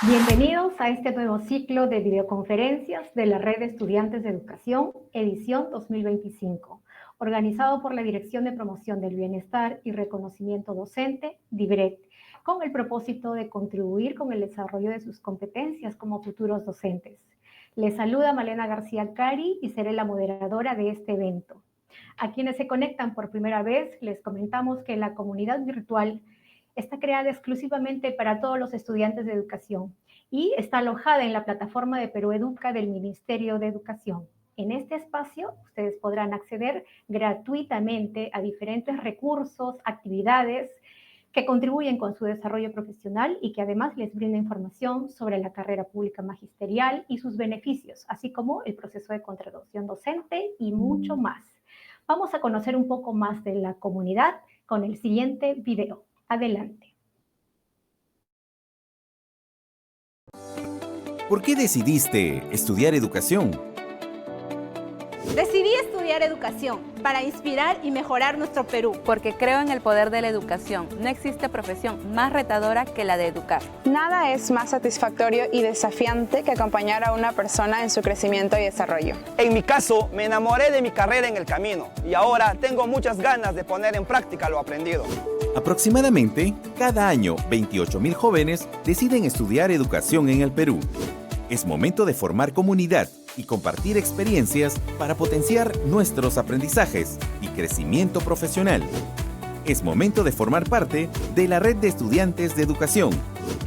Bienvenidos a este nuevo ciclo de videoconferencias de la Red de Estudiantes de Educación, edición 2025, organizado por la Dirección de Promoción del Bienestar y Reconocimiento Docente, DIBRET, con el propósito de contribuir con el desarrollo de sus competencias como futuros docentes. Les saluda Malena García Cari y seré la moderadora de este evento. A quienes se conectan por primera vez, les comentamos que la comunidad virtual está creada exclusivamente para todos los estudiantes de educación y está alojada en la plataforma de Perú Educa del Ministerio de Educación. En este espacio, ustedes podrán acceder gratuitamente a diferentes recursos, actividades que contribuyen con su desarrollo profesional y que además les brinda información sobre la carrera pública magisterial y sus beneficios, así como el proceso de contratación docente y mucho más. Vamos a conocer un poco más de la comunidad con el siguiente video. Adelante. ¿Por qué decidiste estudiar educación? Decidí estudiar educación para inspirar y mejorar nuestro Perú. Porque creo en el poder de la educación. No existe profesión más retadora que la de educar. Nada es más satisfactorio y desafiante que acompañar a una persona en su crecimiento y desarrollo. En mi caso, me enamoré de mi carrera en el camino y ahora tengo muchas ganas de poner en práctica lo aprendido. Aproximadamente, cada año, 28.000 jóvenes deciden estudiar educación en el Perú. Es momento de formar comunidad y compartir experiencias para potenciar nuestros aprendizajes y crecimiento profesional. Es momento de formar parte de la Red de Estudiantes de Educación.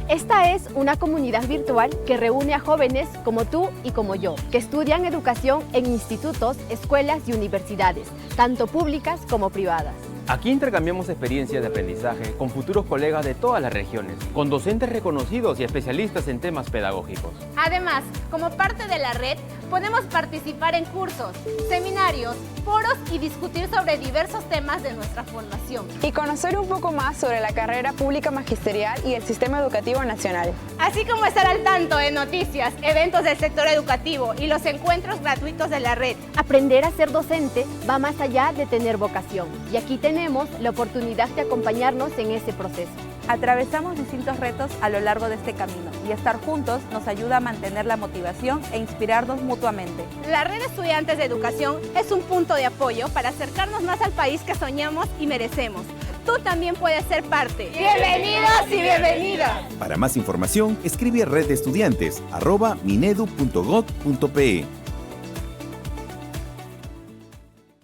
Esta es una comunidad virtual que reúne a jóvenes como tú y como yo, que estudian educación en institutos, escuelas y universidades, tanto públicas como privadas. Aquí intercambiamos experiencias de aprendizaje con futuros colegas de todas las regiones, con docentes reconocidos y especialistas en temas pedagógicos. Además, como parte de la red, podemos participar en cursos, seminarios, foros y discutir sobre diversos temas de nuestra formación. Y conocer un poco más sobre la carrera pública magisterial y el sistema educativo nacional. Así como estar al tanto de noticias, eventos del sector educativo y los encuentros gratuitos de la red. Aprender a ser docente va más allá de tener vocación. Y aquí tenemos la oportunidad de acompañarnos en ese proceso. Atravesamos distintos retos a lo largo de este camino y estar juntos nos ayuda a mantener la motivación e inspirarnos mutuamente. La Red de Estudiantes de Educación es un punto de apoyo para acercarnos más al país que soñamos y merecemos. Tú también puedes ser parte. ¡Bienvenidos y bienvenidas! Para más información, escribe a reddeestudiantes@minedu.gov.pe.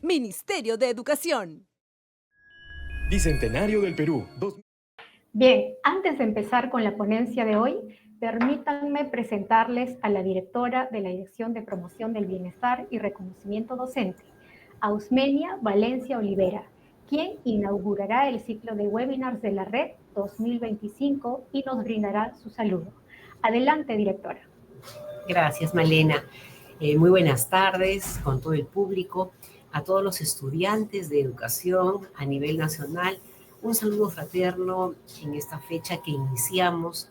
Ministerio de Educación. Bicentenario del Perú. Bien, antes de empezar con la ponencia de hoy, permítanme presentarles a la directora de la Dirección de Promoción del Bienestar y Reconocimiento Docente, Ausmenia Valencia Olivera, quien inaugurará el ciclo de webinars de la Red 2025 y nos brindará su saludo. Adelante, directora. Gracias, Malena. Muy buenas tardes con todo el público, a todos los estudiantes de educación a nivel nacional. Un saludo fraterno en esta fecha que iniciamos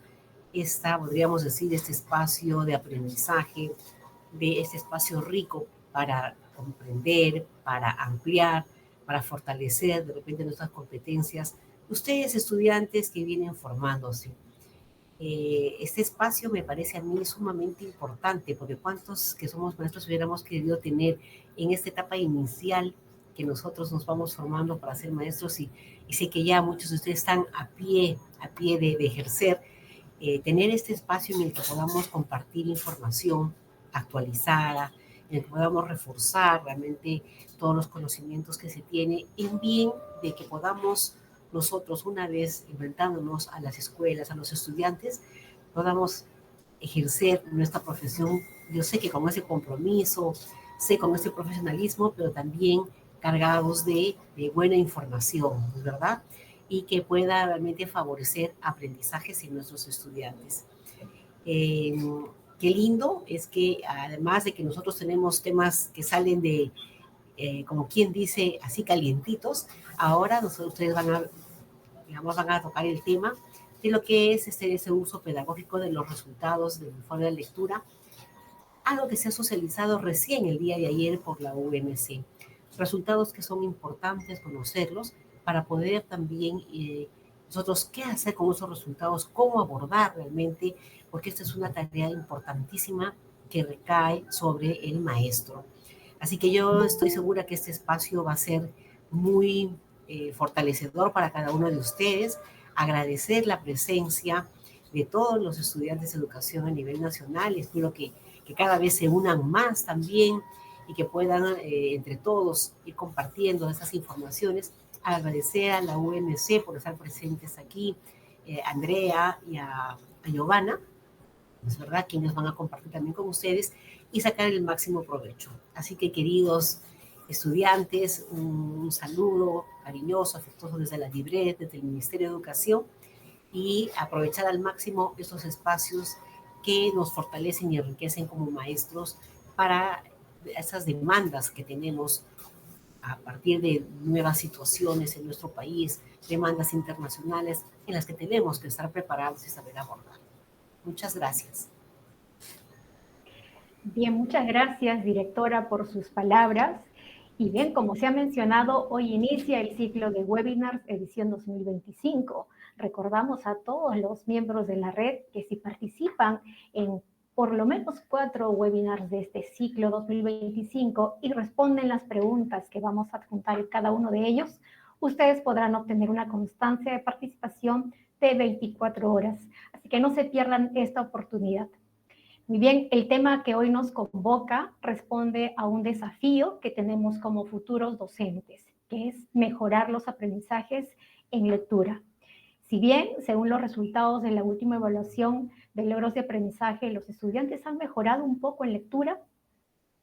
podríamos decir, este espacio de aprendizaje, de este espacio rico para comprender, para ampliar, para fortalecer de repente nuestras competencias. Ustedes, estudiantes que vienen formándose, este espacio me parece a mí sumamente importante, porque cuántos que somos maestros hubiéramos querido tener en esta etapa inicial que nosotros nos vamos formando para ser maestros, y sé que ya muchos de ustedes están a pie de ejercer, tener este espacio en el que podamos compartir información actualizada, en el que podamos reforzar realmente todos los conocimientos que se tiene, en bien de que podamos nosotros, una vez enfrentándonos a las escuelas, a los estudiantes, podamos ejercer nuestra profesión. Yo sé que con ese compromiso, sé con ese profesionalismo, pero también cargados de buena información, ¿verdad? Y que pueda realmente favorecer aprendizajes en nuestros estudiantes. Qué lindo es que, además de que nosotros tenemos temas que salen de, como quien dice, así calientitos, ahora ustedes van a tocar el tema de lo que es ese uso pedagógico de los resultados del informe de lectura, algo que se ha socializado recién el día de ayer por la UNC. Resultados que son importantes conocerlos para poder también nosotros qué hacer con esos resultados, cómo abordar realmente, porque esta es una tarea importantísima que recae sobre el maestro. Así que yo estoy segura que este espacio va a ser muy fortalecedor para cada uno de ustedes. Agradecer la presencia de todos los estudiantes de educación a nivel nacional. Espero que cada vez se unan más también y que puedan entre todos ir compartiendo estas informaciones. Agradecer a la UMC por estar presentes aquí, Andrea y a Giovanna, es verdad, quienes van a compartir también con ustedes y sacar el máximo provecho. Así que, queridos estudiantes, un saludo cariñoso, afectuoso desde la Libret, desde el Ministerio de Educación, y aprovechar al máximo estos espacios que nos fortalecen y enriquecen como maestros para esas demandas que tenemos a partir de nuevas situaciones en nuestro país, demandas internacionales en las que tenemos que estar preparados y saber abordar. Muchas gracias. Bien, muchas gracias, directora, por sus palabras. Y bien, como se ha mencionado, hoy inicia el ciclo de webinars edición 2025. Recordamos a todos los miembros de la red que si participan en por lo menos 4 webinars de este ciclo 2025 y responden las preguntas que vamos a adjuntar en cada uno de ellos, ustedes podrán obtener una constancia de participación de 24 horas. Así que no se pierdan esta oportunidad. Muy bien, el tema que hoy nos convoca responde a un desafío que tenemos como futuros docentes, que es mejorar los aprendizajes en lectura. Si bien, según los resultados de la última evaluación de logros de aprendizaje, los estudiantes han mejorado un poco en lectura,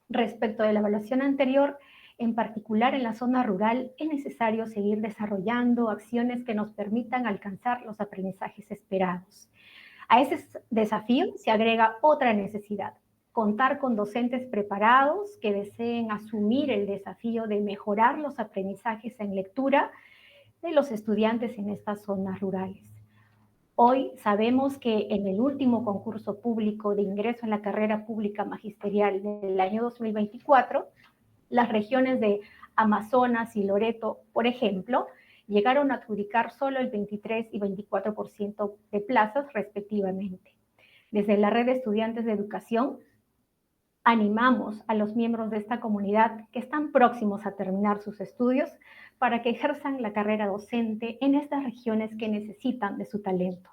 respecto de la evaluación anterior, en particular en la zona rural, es necesario seguir desarrollando acciones que nos permitan alcanzar los aprendizajes esperados. A ese desafío se agrega otra necesidad: contar con docentes preparados que deseen asumir el desafío de mejorar los aprendizajes en lectura de los estudiantes en estas zonas rurales. Hoy sabemos que en el último concurso público de ingreso en la carrera pública magisterial del año 2024, las regiones de Amazonas y Loreto, por ejemplo, llegaron a adjudicar solo el 23 y 24% de plazas respectivamente. Desde la Red de Estudiantes de Educación, animamos a los miembros de esta comunidad que están próximos a terminar sus estudios para que ejerzan la carrera docente en estas regiones que necesitan de su talento.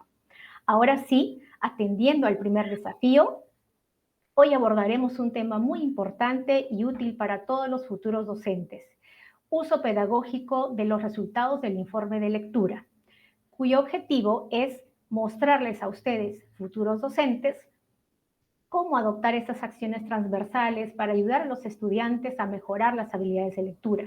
Ahora sí, atendiendo al primer desafío, hoy abordaremos un tema muy importante y útil para todos los futuros docentes: uso pedagógico de los resultados del informe de lectura, cuyo objetivo es mostrarles a ustedes, futuros docentes, cómo adoptar estas acciones transversales para ayudar a los estudiantes a mejorar las habilidades de lectura,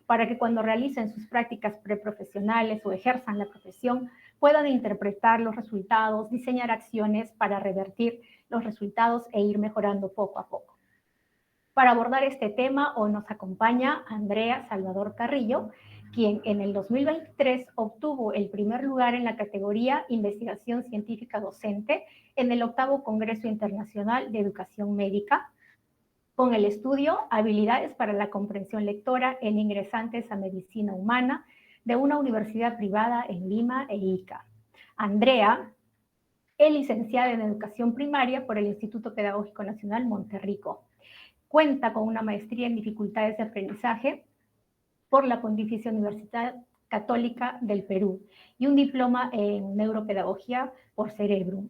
para que cuando realicen sus prácticas preprofesionales o ejerzan la profesión, puedan interpretar los resultados, diseñar acciones para revertir los resultados e ir mejorando poco a poco. Para abordar este tema, hoy nos acompaña Andrea Salvador Carrillo, quien en el 2023 obtuvo el primer lugar en la categoría Investigación Científica Docente en el 8º Congreso Internacional de Educación Médica, con el estudio Habilidades para la Comprensión Lectora en Ingresantes a Medicina Humana de una universidad privada en Lima e Ica. Andrea es licenciada en Educación Primaria por el Instituto Pedagógico Nacional Monterrico. Cuenta con una maestría en Dificultades de Aprendizaje por la Pontificia Universidad Católica del Perú y un diploma en Neuropedagogía por Cerebrum.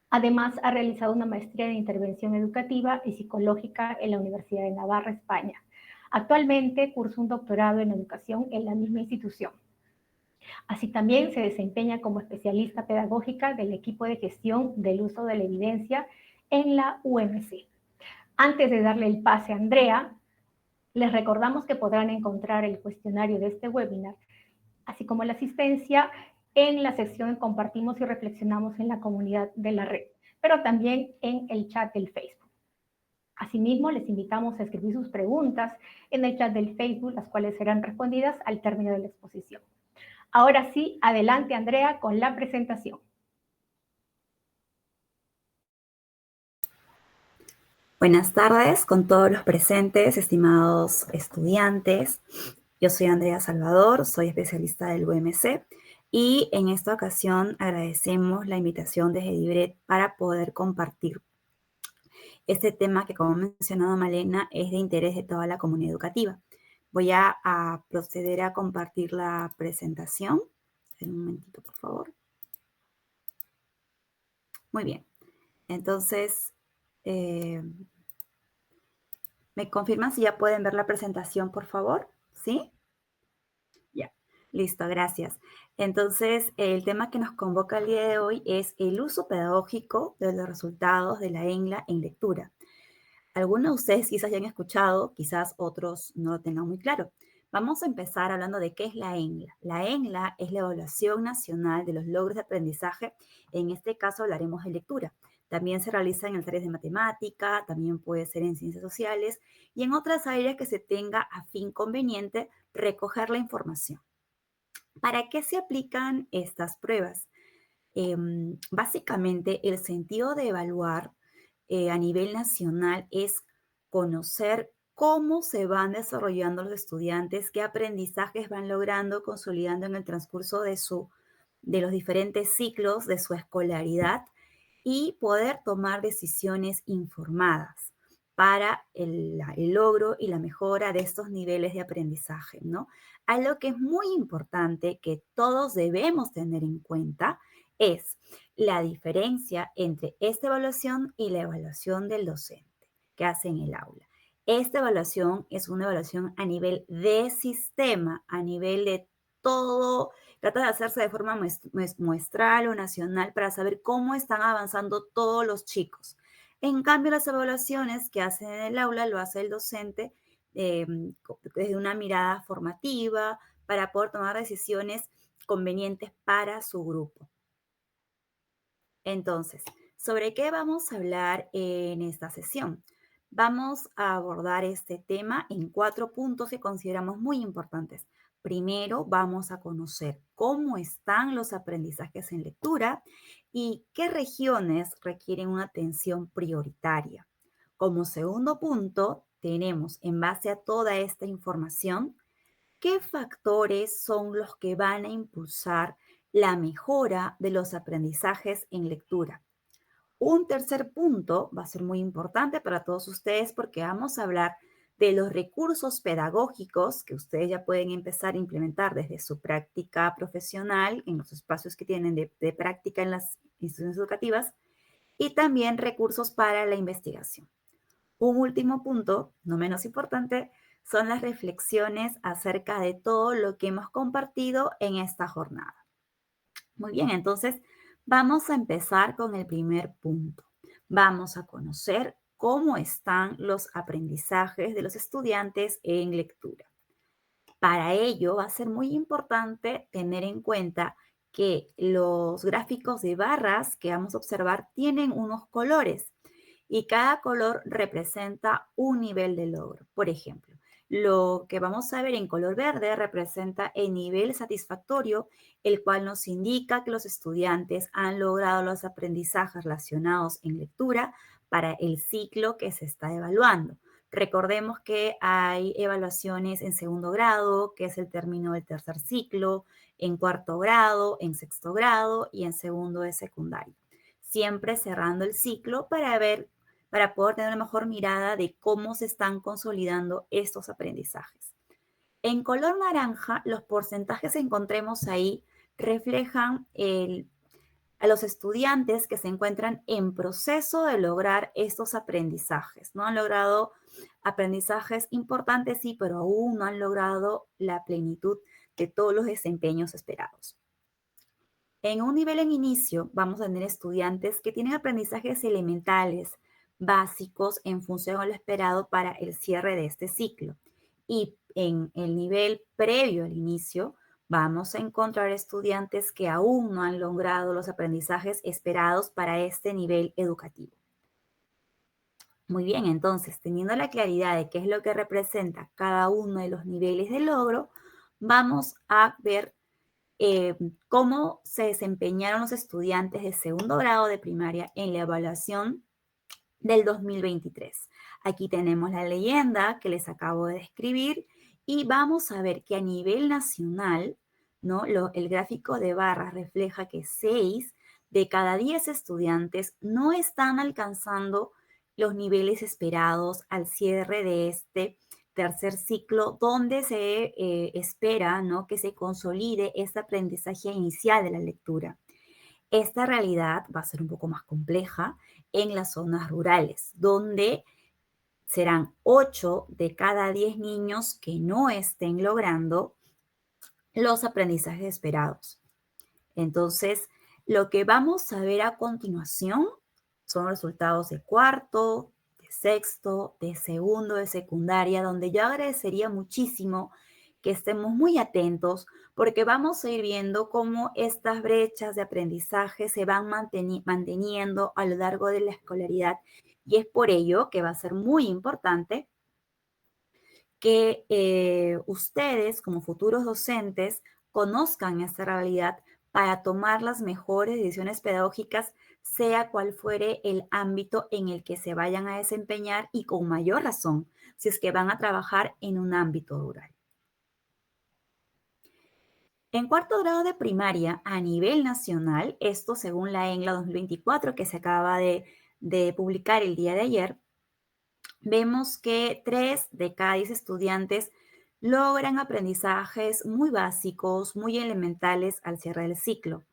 Además, ha realizado una maestría en Intervención Educativa y Psicológica en la Universidad de Navarra, España. Actualmente cursa un doctorado en Educación en la misma institución. Así también se desempeña como especialista pedagógica del equipo de gestión del uso de la evidencia en la UMC. Antes de darle el pase a Andrea, les recordamos que podrán encontrar el cuestionario de este webinar, así como la asistencia, en la sección Compartimos y Reflexionamos en la comunidad de la red, pero también en el chat del Facebook. Asimismo, les invitamos a escribir sus preguntas en el chat del Facebook, las cuales serán respondidas al término de la exposición. Ahora sí, adelante, Andrea, con la presentación. Buenas tardes con todos los presentes, estimados estudiantes. Yo soy Andrea Salvador, soy especialista del UMC Y en esta ocasión agradecemos la invitación de Gedibret para poder compartir este tema que, como ha mencionado Malena, es de interés de toda la comunidad educativa. Voy a proceder a compartir la presentación. Un momentito, por favor. Muy bien. Entonces, ¿me confirman si ya pueden ver la presentación, por favor? ¿Sí? Ya. Listo, gracias. Entonces, el tema que nos convoca el día de hoy es el uso pedagógico de los resultados de la ENLA en lectura. Algunos de ustedes quizás ya han escuchado, quizás otros no lo tengan muy claro. Vamos a empezar hablando de qué es la ENLA. La ENLA es la Evaluación Nacional de los Logros de Aprendizaje. En este caso hablaremos de lectura. También se realiza en las áreas de matemática, también puede ser en ciencias sociales y en otras áreas que se tenga a fin conveniente recoger la información. ¿Para qué se aplican estas pruebas? Básicamente, el sentido de evaluar a nivel nacional es conocer cómo se van desarrollando los estudiantes, qué aprendizajes van logrando, consolidando en el transcurso de los diferentes ciclos de su escolaridad y poder tomar decisiones informadas para el logro y la mejora de estos niveles de aprendizaje, ¿no? Algo que es muy importante que todos debemos tener en cuenta es la diferencia entre esta evaluación y la evaluación del docente que hace en el aula. Esta evaluación es una evaluación a nivel de sistema, a nivel de todo, trata de hacerse de forma muestral o nacional para saber cómo están avanzando todos los chicos. En cambio, las evaluaciones que hacen en el aula lo hace el docente desde una mirada formativa para poder tomar decisiones convenientes para su grupo. Entonces, ¿sobre qué vamos a hablar en esta sesión? Vamos a abordar este tema en 4 puntos que consideramos muy importantes. Primero, vamos a conocer cómo están los aprendizajes en lectura y qué regiones requieren una atención prioritaria. Como segundo punto, tenemos, en base a toda esta información, qué factores son los que van a impulsar la mejora de los aprendizajes en lectura. Un tercer punto va a ser muy importante para todos ustedes porque vamos a hablar de los recursos pedagógicos que ustedes ya pueden empezar a implementar desde su práctica profesional, en los espacios que tienen de práctica en las instituciones educativas, y también recursos para la investigación. Un último punto, no menos importante, son las reflexiones acerca de todo lo que hemos compartido en esta jornada. Muy bien, entonces vamos a empezar con el primer punto. Vamos a conocer cómo están los aprendizajes de los estudiantes en lectura. Para ello va a ser muy importante tener en cuenta que los gráficos de barras que vamos a observar tienen unos colores y cada color representa un nivel de logro. Por ejemplo, lo que vamos a ver en color verde representa el nivel satisfactorio, el cual nos indica que los estudiantes han logrado los aprendizajes relacionados en lectura para el ciclo que se está evaluando. Recordemos que hay evaluaciones en segundo grado, que es el término del tercer ciclo, en cuarto grado, en sexto grado y en segundo de secundaria. Siempre cerrando el ciclo para poder tener una mejor mirada de cómo se están consolidando estos aprendizajes. En color naranja, los porcentajes que encontremos ahí reflejan a los estudiantes que se encuentran en proceso de lograr estos aprendizajes. No han logrado aprendizajes importantes, sí, pero aún no han logrado la plenitud de todos los desempeños esperados. En un nivel en inicio, vamos a tener estudiantes que tienen aprendizajes elementales, básicos, en función a lo esperado para el cierre de este ciclo. Y en el nivel previo al inicio, vamos a encontrar estudiantes que aún no han logrado los aprendizajes esperados para este nivel educativo. Muy bien, entonces, teniendo la claridad de qué es lo que representa cada uno de los niveles de logro, vamos a ver cómo se desempeñaron los estudiantes de segundo grado de primaria en la evaluación del 2023. Aquí tenemos la leyenda que les acabo de describir y vamos a ver que a nivel nacional ¿no? El gráfico de barras refleja que 6 de cada 10 estudiantes no están alcanzando los niveles esperados al cierre de este tercer ciclo, donde se espera, ¿no?, que se consolide este aprendizaje inicial de la lectura. Esta realidad va a ser un poco más compleja en las zonas rurales, donde serán 8 de cada 10 niños que no estén logrando los aprendizajes esperados. Entonces, lo que vamos a ver a continuación son resultados de cuarto, de sexto, de segundo, de secundaria, donde yo agradecería muchísimo que estemos muy atentos porque vamos a ir viendo cómo estas brechas de aprendizaje se van manteniendo a lo largo de la escolaridad. Y es por ello que va a ser muy importante que ustedes, como futuros docentes, conozcan esta realidad para tomar las mejores decisiones pedagógicas, sea cual fuere el ámbito en el que se vayan a desempeñar y con mayor razón, si es que van a trabajar en un ámbito rural. En cuarto grado de primaria, a nivel nacional, esto según la ENGLA 2024 que se acaba de publicar el día de ayer, vemos que 3 de cada 10 estudiantes logran aprendizajes muy básicos, muy elementales al cierre del ciclo.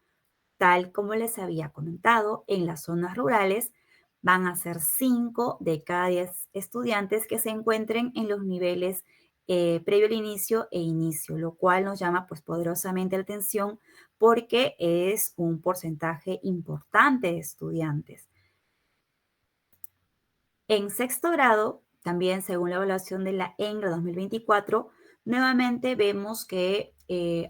Tal como les había comentado, en las zonas rurales van a ser 5 de cada 10 estudiantes que se encuentren en los niveles previo al inicio e inicio, lo cual nos llama pues poderosamente la atención porque es un porcentaje importante de estudiantes. En sexto grado, también según la evaluación de la ENGLA 2024, nuevamente vemos que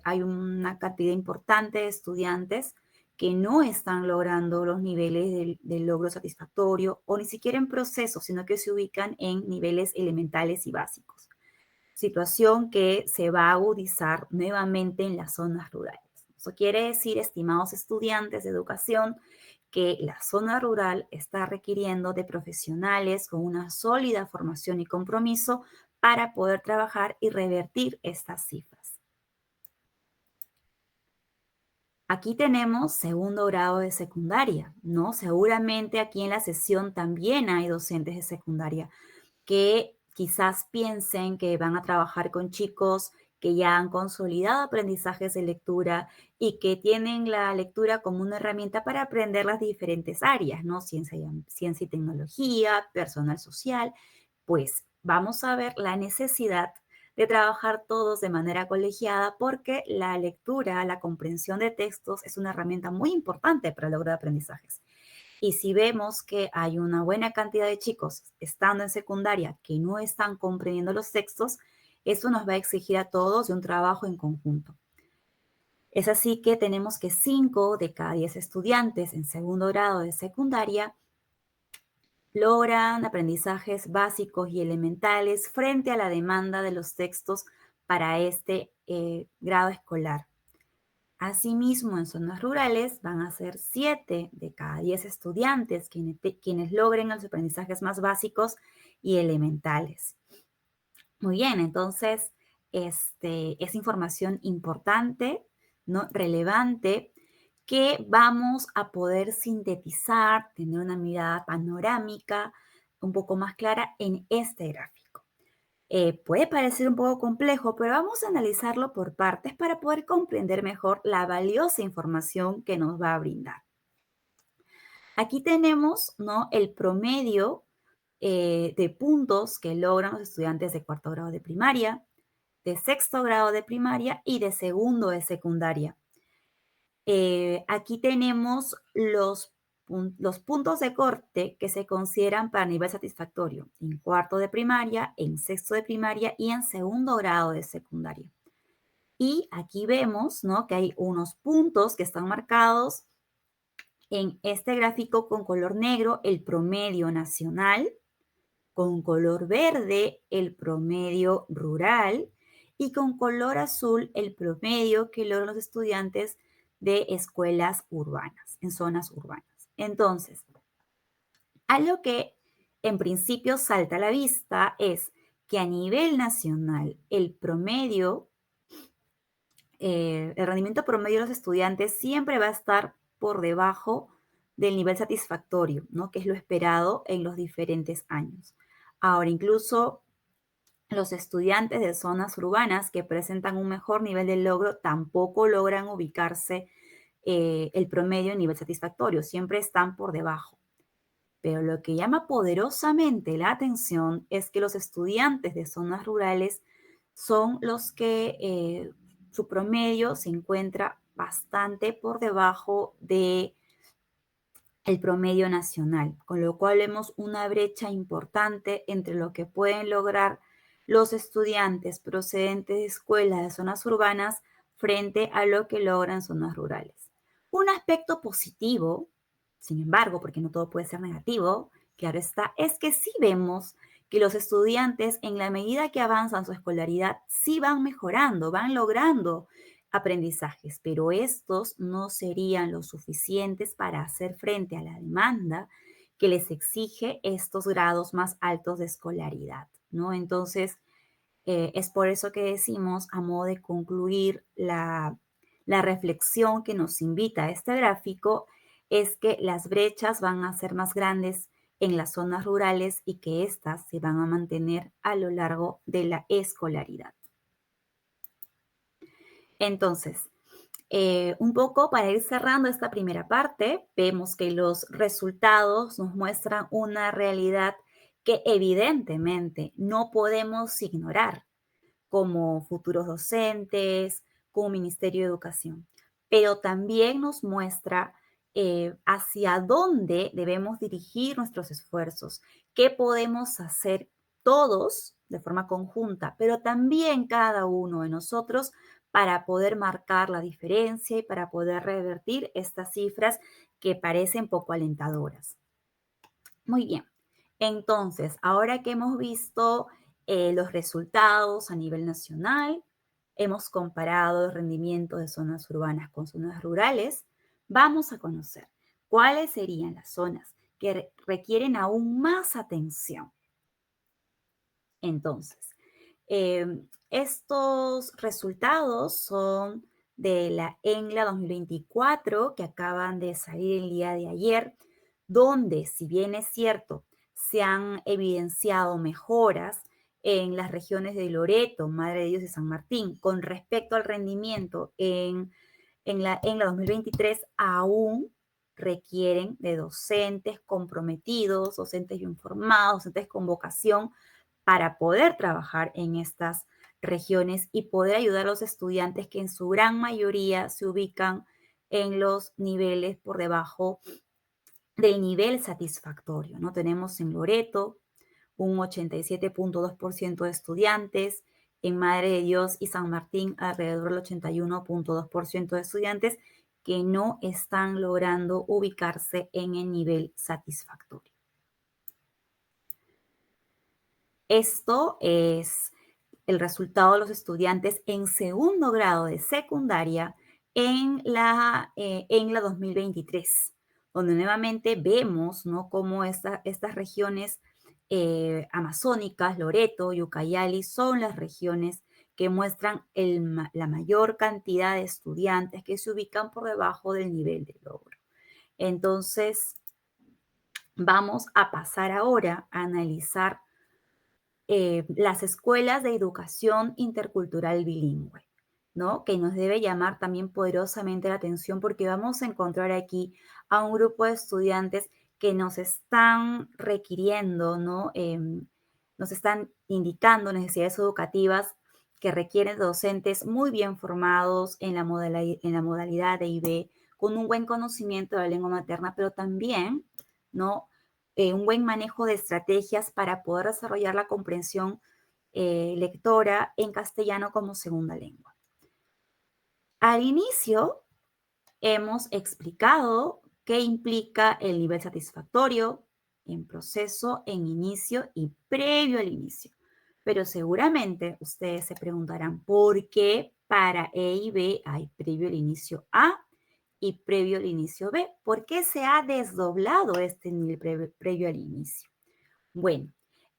hay una cantidad importante de estudiantes que no están logrando los niveles del logro satisfactorio o ni siquiera en proceso, sino que se ubican en niveles elementales y básicos. Situación que se va a agudizar nuevamente en las zonas rurales. Eso quiere decir, estimados estudiantes de educación, que la zona rural está requiriendo de profesionales con una sólida formación y compromiso para poder trabajar y revertir estas cifras. Aquí tenemos segundo grado de secundaria, ¿no? Seguramente aquí en la sesión también hay docentes de secundaria que quizás piensen que van a trabajar con chicos que ya han consolidado aprendizajes de lectura y que tienen la lectura como una herramienta para aprender las diferentes áreas, ¿no? Ciencia y tecnología, personal social. Pues vamos a ver la necesidad de trabajar todos de manera colegiada porque la lectura, la comprensión de textos es una herramienta muy importante para el logro de aprendizajes. Y si vemos que hay una buena cantidad de chicos estando en secundaria que no están comprendiendo los textos, eso nos va a exigir a todos de un trabajo en conjunto. Es así que tenemos que 5 de cada 10 estudiantes en segundo grado de secundaria logran aprendizajes básicos y elementales frente a la demanda de los textos para este grado escolar. Asimismo, en zonas rurales van a ser 7 de cada 10 estudiantes quienes logren los aprendizajes más básicos y elementales. Muy bien, entonces, es información importante, ¿no? Relevante, que vamos a poder sintetizar, tener una mirada panorámica un poco más clara en este gráfico. Puede parecer un poco complejo, pero vamos a analizarlo por partes para poder comprender mejor la valiosa información que nos va a brindar. Aquí tenemos, ¿no?, el promedio de puntos que logran los estudiantes de cuarto grado de primaria, de sexto grado de primaria y de segundo de secundaria. Aquí tenemos los puntos de corte que se consideran para nivel satisfactorio en cuarto de primaria, en sexto de primaria y en segundo grado de secundaria. Y aquí vemos, ¿no?, que hay unos puntos que están marcados en este gráfico con color negro, el promedio nacional, con color verde el promedio rural y con color azul el promedio que logran los estudiantes de escuelas urbanas, en zonas urbanas. Entonces, algo que en principio salta a la vista es que a nivel nacional el promedio el rendimiento promedio de los estudiantes siempre va a estar por debajo del nivel satisfactorio, ¿no? Que es lo esperado en los diferentes años. Ahora, incluso los estudiantes de zonas urbanas que presentan un mejor nivel de logro tampoco logran ubicarse el promedio en nivel satisfactorio, siempre están por debajo. Pero lo que llama poderosamente la atención es que los estudiantes de zonas rurales son los que su promedio se encuentra bastante por debajo de el promedio nacional, con lo cual vemos una brecha importante entre lo que pueden lograr los estudiantes procedentes de escuelas de zonas urbanas frente a lo que logran zonas rurales. Un aspecto positivo, sin embargo, porque no todo puede ser negativo, claro está, es que sí vemos que los estudiantes, en la medida que avanzan su escolaridad, sí van mejorando, van logrando aprendizajes, pero estos no serían lo suficientes para hacer frente a la demanda que les exige estos grados más altos de escolaridad, ¿no? Entonces, es por eso que decimos, a modo de concluir la reflexión que nos invita a este gráfico, es que las brechas van a ser más grandes en las zonas rurales y que éstas se van a mantener a lo largo de la escolaridad. Entonces, un poco para ir cerrando esta primera parte, vemos que los resultados nos muestran una realidad que evidentemente no podemos ignorar como futuros docentes, como Ministerio de Educación, pero también nos muestra hacia dónde debemos dirigir nuestros esfuerzos, qué podemos hacer todos de forma conjunta, pero también cada uno de nosotros para poder marcar la diferencia y para poder revertir estas cifras que parecen poco alentadoras. Muy bien, entonces, ahora que hemos visto los resultados a nivel nacional, hemos comparado el rendimiento de zonas urbanas con zonas rurales, vamos a conocer cuáles serían las zonas que requieren aún más atención. Entonces, estos resultados son de la ENLA 2024 que acaban de salir el día de ayer, donde, si bien es cierto, se han evidenciado mejoras en las regiones de Loreto, Madre de Dios y San Martín con respecto al rendimiento en la 2023, aún requieren de docentes comprometidos, docentes informados, docentes con vocación para poder trabajar en estas regiones y poder ayudar a los estudiantes que en su gran mayoría se ubican en los niveles por debajo del nivel satisfactorio, ¿no? Tenemos en Loreto un 87.2% de estudiantes, en Madre de Dios y San Martín alrededor del 81.2% de estudiantes que no están logrando ubicarse en el nivel satisfactorio. Esto es el resultado de los estudiantes en segundo grado de secundaria en la 2023, donde nuevamente vemos, ¿no?, cómo estas regiones amazónicas, Loreto y Ucayali, son las regiones que muestran la mayor cantidad de estudiantes que se ubican por debajo del nivel de logro. Entonces, vamos a pasar ahora a analizar las escuelas de educación intercultural bilingüe, ¿no? Que nos debe llamar también poderosamente la atención porque vamos a encontrar aquí a un grupo de estudiantes que nos están requiriendo, ¿no? Nos están indicando necesidades educativas que requieren docentes muy bien formados en la modalidad de IB, con un buen conocimiento de la lengua materna, pero también, ¿no?, un buen manejo de estrategias para poder desarrollar la comprensión lectora en castellano como segunda lengua. Al inicio, hemos explicado qué implica el nivel satisfactorio en proceso, en inicio y previo al inicio. Pero seguramente ustedes se preguntarán por qué para E y B hay previo al inicio A y previo al inicio B. ¿Por qué se ha desdoblado este nivel previo al inicio? Bueno,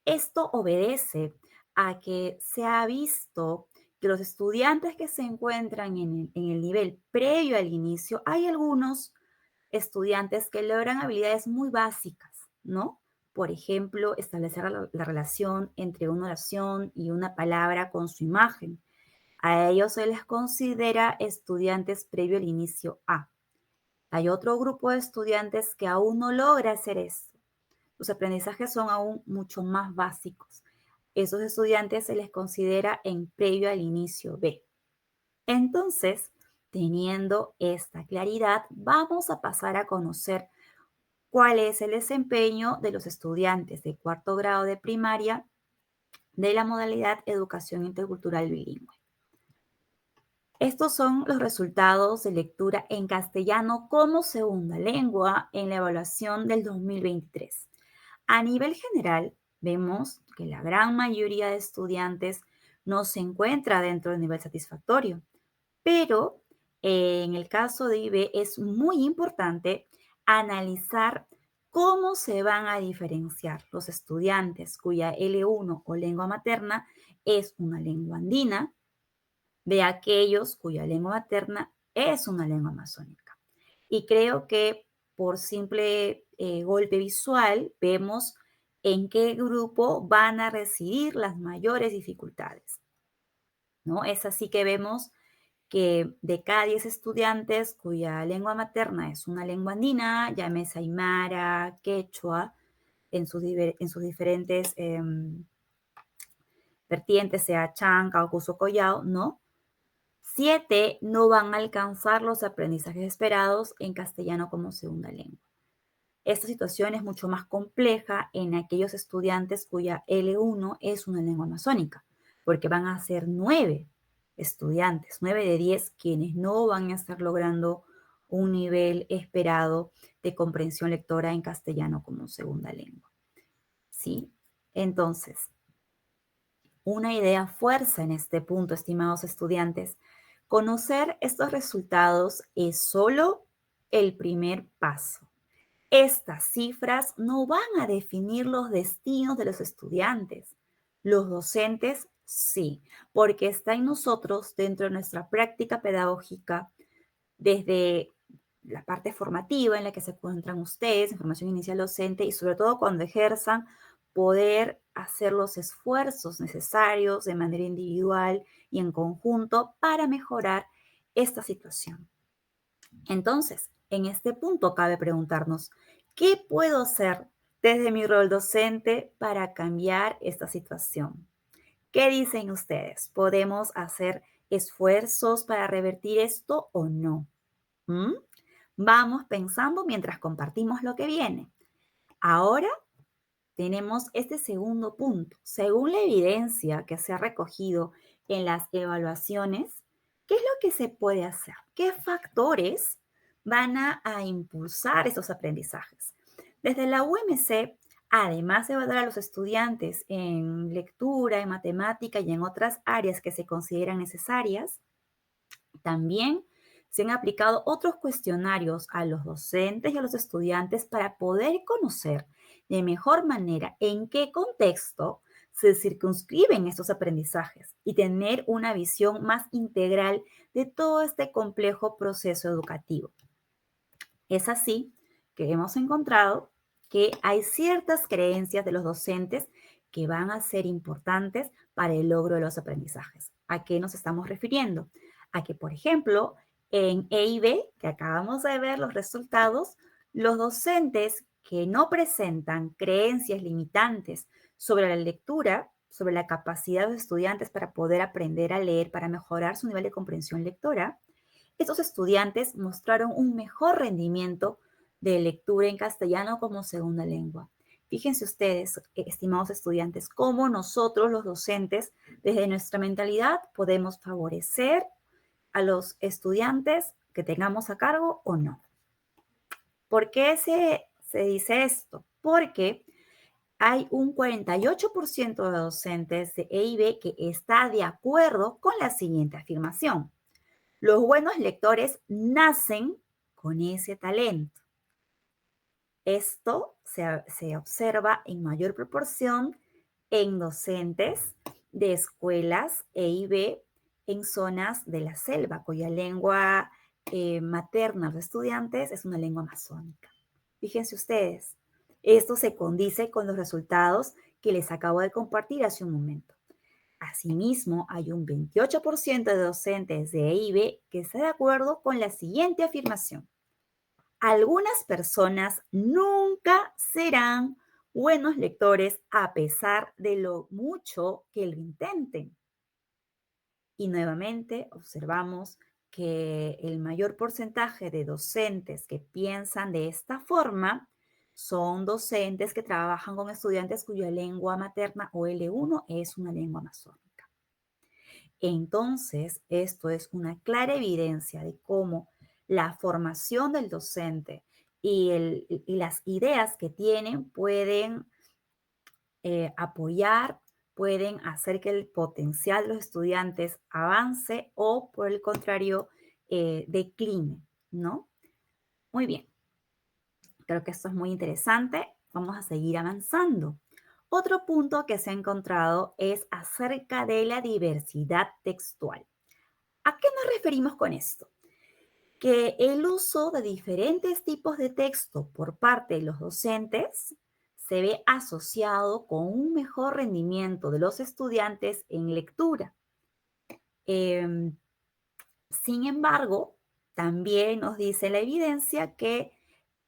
esto obedece a que se ha visto que de los estudiantes que se encuentran en el nivel previo al inicio, hay algunos estudiantes que logran habilidades muy básicas, ¿no? Por ejemplo, establecer la relación entre una oración y una palabra con su imagen. A ellos se les considera estudiantes previo al inicio A. Hay otro grupo de estudiantes que aún no logra hacer esto. Sus aprendizajes son aún mucho más básicos. Esos estudiantes se les considera en previo al inicio B. Entonces, teniendo esta claridad, vamos a pasar a conocer cuál es el desempeño de los estudiantes de cuarto grado de primaria de la modalidad Educación Intercultural Bilingüe. Estos son los resultados de lectura en castellano como segunda lengua en la evaluación del 2023. A nivel general, vemos que la gran mayoría de estudiantes no se encuentra dentro del nivel satisfactorio, pero en el caso de IB es muy importante analizar cómo se van a diferenciar los estudiantes cuya L1 o lengua materna es una lengua andina de aquellos cuya lengua materna es una lengua amazónica. Y creo que por simple golpe visual vemos en qué grupo van a residir las mayores dificultades, ¿no? Es así que vemos que de cada 10 estudiantes cuya lengua materna es una lengua andina, llámese aymara, quechua, en sus diferentes vertientes, sea chanca o cuso collao, ¿no? 7 no van a alcanzar los aprendizajes esperados en castellano como segunda lengua. Esta situación es mucho más compleja en aquellos estudiantes cuya L1 es una lengua amazónica, porque van a ser 9 estudiantes, 9 de 10, quienes no van a estar logrando un nivel esperado de comprensión lectora en castellano como segunda lengua. ¿Sí? Entonces, una idea fuerza en este punto, estimados estudiantes. Conocer estos resultados es solo el primer paso. Estas cifras no van a definir los destinos de los estudiantes. Los docentes sí, porque está en nosotros, dentro de nuestra práctica pedagógica, desde la parte formativa en la que se encuentran ustedes, en formación inicial docente, y sobre todo cuando ejerzan, poder hacer los esfuerzos necesarios de manera individual y en conjunto para mejorar esta situación. Entonces, en este punto cabe preguntarnos, ¿qué puedo hacer desde mi rol docente para cambiar esta situación? ¿Qué dicen ustedes? ¿Podemos hacer esfuerzos para revertir esto o no? Vamos pensando mientras compartimos lo que viene. Ahora tenemos este segundo punto. Según la evidencia que se ha recogido en las evaluaciones, ¿qué es lo que se puede hacer? ¿Qué factores van a impulsar estos aprendizajes? Desde la UMC, además de evaluar a los estudiantes en lectura, en matemática y en otras áreas que se consideran necesarias, también se han aplicado otros cuestionarios a los docentes y a los estudiantes para poder conocer de mejor manera en qué contexto se circunscriben estos aprendizajes y tener una visión más integral de todo este complejo proceso educativo. Es así que hemos encontrado que hay ciertas creencias de los docentes que van a ser importantes para el logro de los aprendizajes. ¿A qué nos estamos refiriendo? A que, por ejemplo, en EIB, que acabamos de ver los resultados, los docentes que no presentan creencias limitantes sobre la lectura, sobre la capacidad de los estudiantes para poder aprender a leer, para mejorar su nivel de comprensión lectora, estos estudiantes mostraron un mejor rendimiento de lectura en castellano como segunda lengua. Fíjense ustedes, estimados estudiantes, cómo nosotros los docentes, desde nuestra mentalidad, podemos favorecer a los estudiantes que tengamos a cargo o no. ¿Por qué se dice esto? Porque hay un 48% de docentes de EIB que está de acuerdo con la siguiente afirmación. Los buenos lectores nacen con ese talento. Esto se observa en mayor proporción en docentes de escuelas EIB en zonas de la selva, cuya lengua materna de los estudiantes es una lengua amazónica. Fíjense ustedes, esto se condice con los resultados que les acabo de compartir hace un momento. Asimismo, hay un 28% de docentes de EIB que está de acuerdo con la siguiente afirmación. Algunas personas nunca serán buenos lectores a pesar de lo mucho que lo intenten. Y nuevamente observamos que el mayor porcentaje de docentes que piensan de esta forma son docentes que trabajan con estudiantes cuya lengua materna o L1 es una lengua amazónica. Entonces, esto es una clara evidencia de cómo la formación del docente y las ideas que tienen pueden apoyar, pueden hacer que el potencial de los estudiantes avance o, por el contrario, decline, ¿no? Muy bien. Creo que esto es muy interesante. Vamos a seguir avanzando. Otro punto que se ha encontrado es acerca de la diversidad textual. ¿A qué nos referimos con esto? Que el uso de diferentes tipos de texto por parte de los docentes se ve asociado con un mejor rendimiento de los estudiantes en lectura. Sin embargo, también nos dice la evidencia que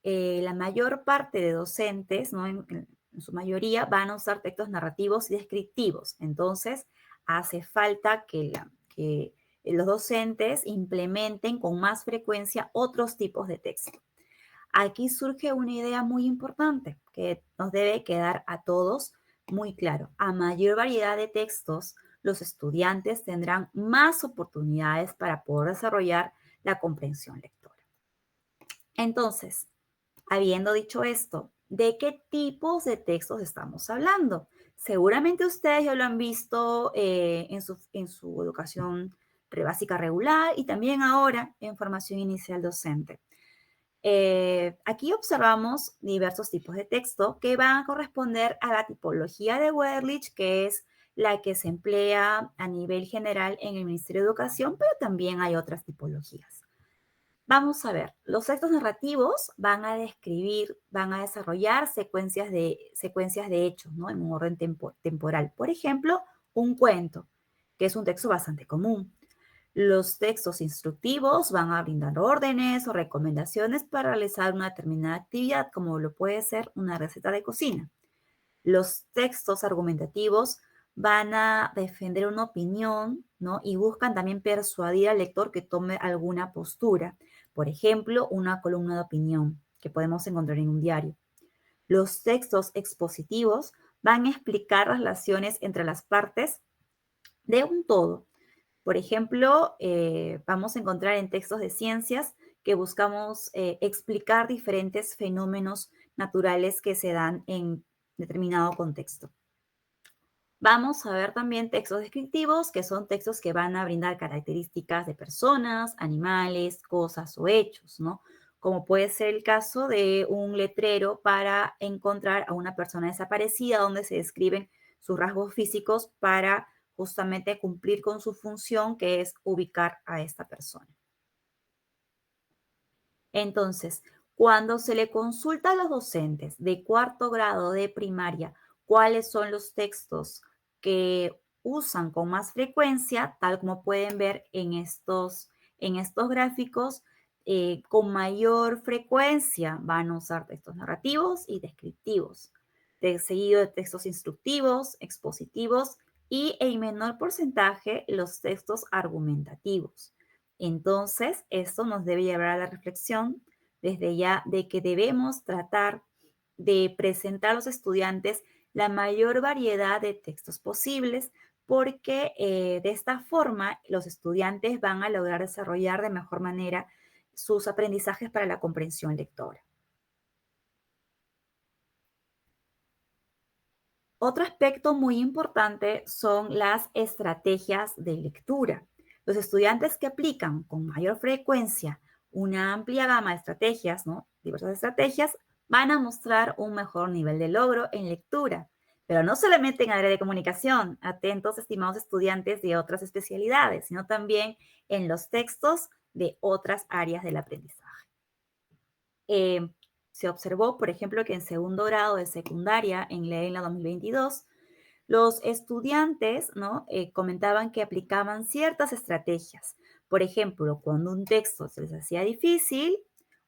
la mayor parte de docentes, ¿no? En su mayoría, van a usar textos narrativos y descriptivos. Entonces, hace falta que los docentes implementen con más frecuencia otros tipos de texto. Aquí surge una idea muy importante que nos debe quedar a todos muy claro. A mayor variedad de textos, los estudiantes tendrán más oportunidades para poder desarrollar la comprensión lectora. Entonces, habiendo dicho esto, ¿de qué tipos de textos estamos hablando? Seguramente ustedes ya lo han visto en su educación básica regular y también ahora en formación inicial docente. Aquí observamos diversos tipos de texto que van a corresponder a la tipología de Werlich, que es la que se emplea a nivel general en el Ministerio de Educación, pero también hay otras tipologías. Vamos a ver, los textos narrativos van a describir, van a desarrollar secuencias de hechos, ¿no? En un orden temporal. Por ejemplo, un cuento, que es un texto bastante común. Los textos instructivos van a brindar órdenes o recomendaciones para realizar una determinada actividad, como lo puede ser una receta de cocina. Los textos argumentativos van a defender una opinión, ¿no? Y buscan también persuadir al lector que tome alguna postura. Por ejemplo, una columna de opinión que podemos encontrar en un diario. Los textos expositivos van a explicar las relaciones entre las partes de un todo. Por ejemplo, vamos a encontrar en textos de ciencias que buscamos explicar diferentes fenómenos naturales que se dan en determinado contexto. Vamos a ver también textos descriptivos, que son textos que van a brindar características de personas, animales, cosas o hechos, ¿no? Como puede ser el caso de un letrero para encontrar a una persona desaparecida, donde se describen sus rasgos físicos para justamente cumplir con su función, que es ubicar a esta persona. Entonces, cuando se le consulta a los docentes de cuarto grado de primaria cuáles son los textos que usan con más frecuencia, tal como pueden ver en estos gráficos, con mayor frecuencia van a usar textos narrativos y descriptivos, seguido de textos instructivos, expositivos y en menor porcentaje los textos argumentativos. Entonces, esto nos debe llevar a la reflexión desde ya de que debemos tratar de presentar a los estudiantes la mayor variedad de textos posibles, porque de esta forma los estudiantes van a lograr desarrollar de mejor manera sus aprendizajes para la comprensión lectora. Otro aspecto muy importante son las estrategias de lectura. Los estudiantes que aplican con mayor frecuencia una amplia gama de estrategias, ¿no? Diversas estrategias, van a mostrar un mejor nivel de logro en lectura. Pero no solamente en el área de comunicación, atentos, estimados estudiantes de otras especialidades, sino también en los textos de otras áreas del aprendizaje. Se observó, por ejemplo, que en segundo grado de secundaria, en la ENLA 2022, los estudiantes, ¿no? Comentaban que aplicaban ciertas estrategias. Por ejemplo, cuando un texto se les hacía difícil,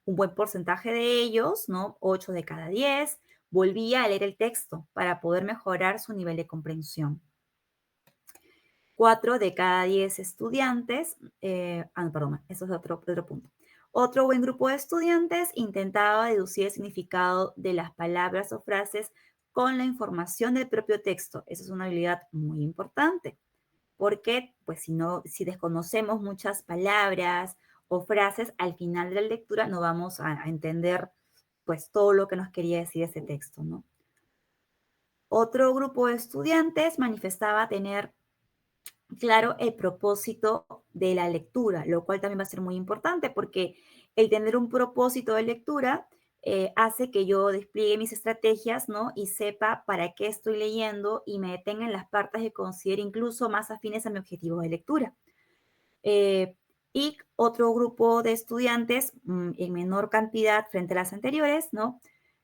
un buen porcentaje de ellos, ¿no? 8 de cada 10, volvía a leer el texto para poder mejorar su nivel de comprensión. 4 de cada 10 estudiantes, perdón, eso es otro punto. Otro buen grupo de estudiantes intentaba deducir el significado de las palabras o frases con la información del propio texto. Esa es una habilidad muy importante, porque pues si desconocemos muchas palabras o frases, al final de la lectura no vamos a entender pues todo lo que nos quería decir ese texto, ¿no? Otro grupo de estudiantes manifestaba tener claro el propósito de la lectura, lo cual también va a ser muy importante porque el tener un propósito de lectura hace que yo despliegue mis estrategias, ¿no? Y sepa para qué estoy leyendo y me detenga en las partes que considere incluso más afines a mi objetivo de lectura. Y otro grupo de estudiantes, en menor cantidad frente a las anteriores, ¿no?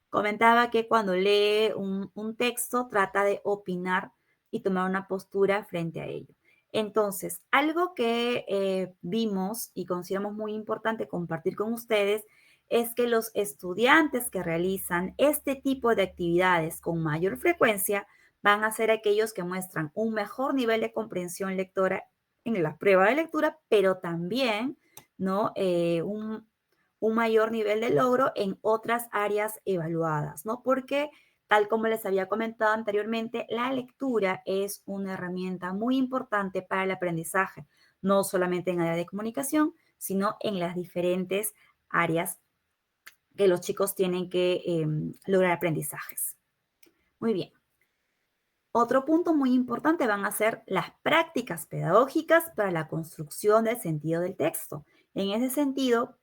Comentaba que cuando lee un texto trata de opinar y tomar una postura frente a ello. Entonces, algo que vimos y consideramos muy importante compartir con ustedes es que los estudiantes que realizan este tipo de actividades con mayor frecuencia van a ser aquellos que muestran un mejor nivel de comprensión lectora en la prueba de lectura, pero también, ¿no? Un mayor nivel de logro en otras áreas evaluadas, ¿no? Porque, tal como les había comentado anteriormente, la lectura es una herramienta muy importante para el aprendizaje, no solamente en el área de comunicación, sino en las diferentes áreas que los chicos tienen que lograr aprendizajes. Muy bien. Otro punto muy importante van a ser las prácticas pedagógicas para la construcción del sentido del texto. En ese sentido,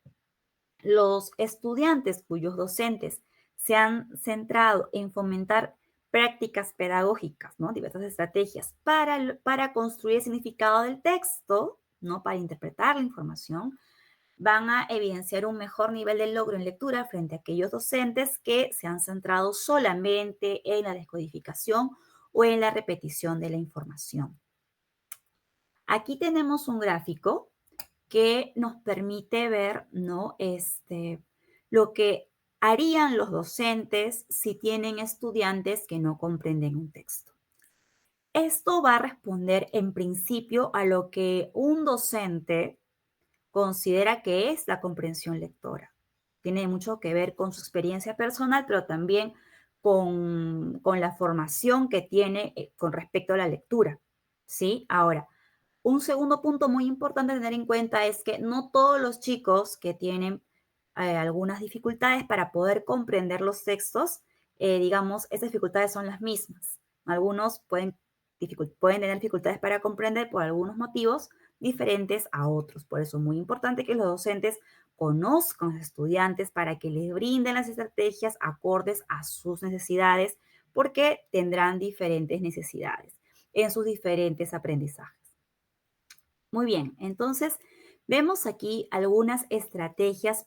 los estudiantes cuyos docentes se han centrado en fomentar prácticas pedagógicas, ¿no? Diversas estrategias para construir el significado del texto, ¿no? Para interpretar la información, van a evidenciar un mejor nivel de logro en lectura frente a aquellos docentes que se han centrado solamente en la descodificación o en la repetición de la información. Aquí tenemos un gráfico que nos permite ver, ¿no? Lo que harían los docentes si tienen estudiantes que no comprenden un texto. Esto va a responder en principio a lo que un docente considera que es la comprensión lectora. Tiene mucho que ver con su experiencia personal, pero también con la formación que tiene con respecto a la lectura, ¿sí? Ahora, un segundo punto muy importante a tener en cuenta es que no todos los chicos que tienen algunas dificultades para poder comprender los textos, digamos, esas dificultades son las mismas. Algunos pueden tener dificultades para comprender por algunos motivos diferentes a otros. Por eso es muy importante que los docentes conozcan a los estudiantes para que les brinden las estrategias acordes a sus necesidades, porque tendrán diferentes necesidades en sus diferentes aprendizajes. Muy bien, entonces vemos aquí algunas estrategias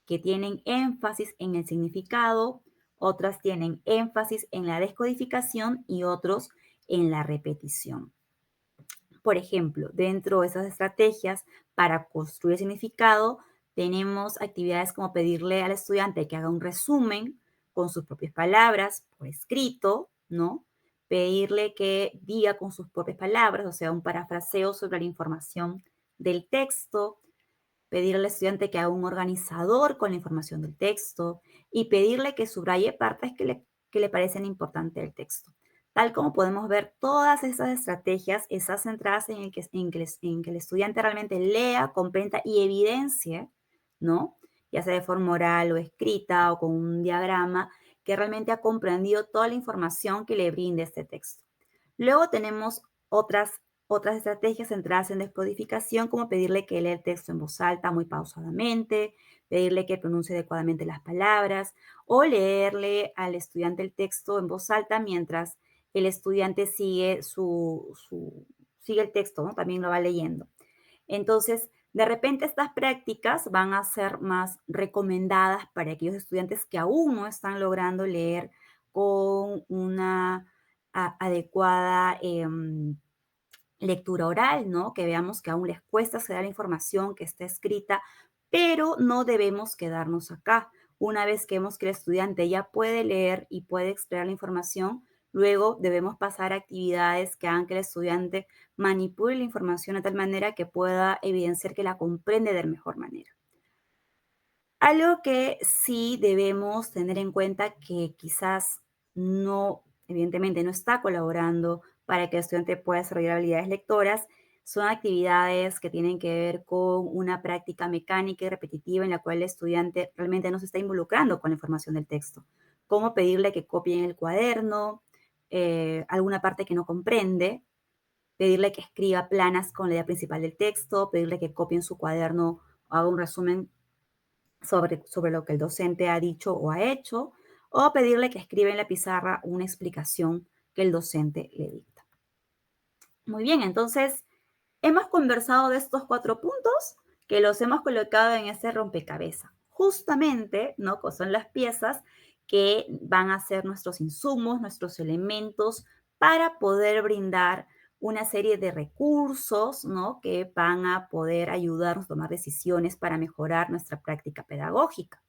que tienen énfasis en el significado, otras tienen énfasis en la descodificación y otros en la repetición. Por ejemplo, dentro de esas estrategias para construir significado, tenemos actividades como pedirle al estudiante que haga un resumen con sus propias palabras por escrito, ¿no? Pedirle que diga con sus propias palabras, o sea, un parafraseo sobre la información del texto, pedirle al estudiante que haga un organizador con la información del texto y pedirle que subraye partes que le parecen importantes del texto. Tal como podemos ver, todas esas estrategias están centradas en que el estudiante realmente lea, comprenda y evidencie, ¿no? Ya sea de forma oral o escrita o con un diagrama, que realmente ha comprendido toda la información que le brinde este texto. Luego tenemos otras estrategias centradas en descodificación, como pedirle que lea el texto en voz alta muy pausadamente, pedirle que pronuncie adecuadamente las palabras o leerle al estudiante el texto en voz alta mientras el estudiante sigue sigue el texto, ¿no? También lo va leyendo. Entonces, de repente estas prácticas van a ser más recomendadas para aquellos estudiantes que aún no están logrando leer con una adecuada lectura oral, ¿no? Que veamos que aún les cuesta acceder a la información que está escrita, pero no debemos quedarnos acá. Una vez que vemos que el estudiante ya puede leer y puede extraer la información, luego debemos pasar a actividades que hagan que el estudiante manipule la información de tal manera que pueda evidenciar que la comprende de mejor manera. Algo que sí debemos tener en cuenta que quizás no, evidentemente no está colaborando para que el estudiante pueda desarrollar habilidades lectoras, son actividades que tienen que ver con una práctica mecánica y repetitiva en la cual el estudiante realmente no se está involucrando con la información del texto. Como pedirle que copie en el cuaderno, alguna parte que no comprende, pedirle que escriba planas con la idea principal del texto, pedirle que copie en su cuaderno o haga un resumen sobre lo que el docente ha dicho o ha hecho, o pedirle que escriba en la pizarra una explicación que el docente le dicta. Muy bien, entonces hemos conversado de estos 4 puntos que los hemos colocado en este rompecabezas. Justamente, ¿no? Que son las piezas que van a ser nuestros insumos, nuestros elementos para poder brindar una serie de recursos, ¿no? Que van a poder ayudarnos a tomar decisiones para mejorar nuestra práctica pedagógica.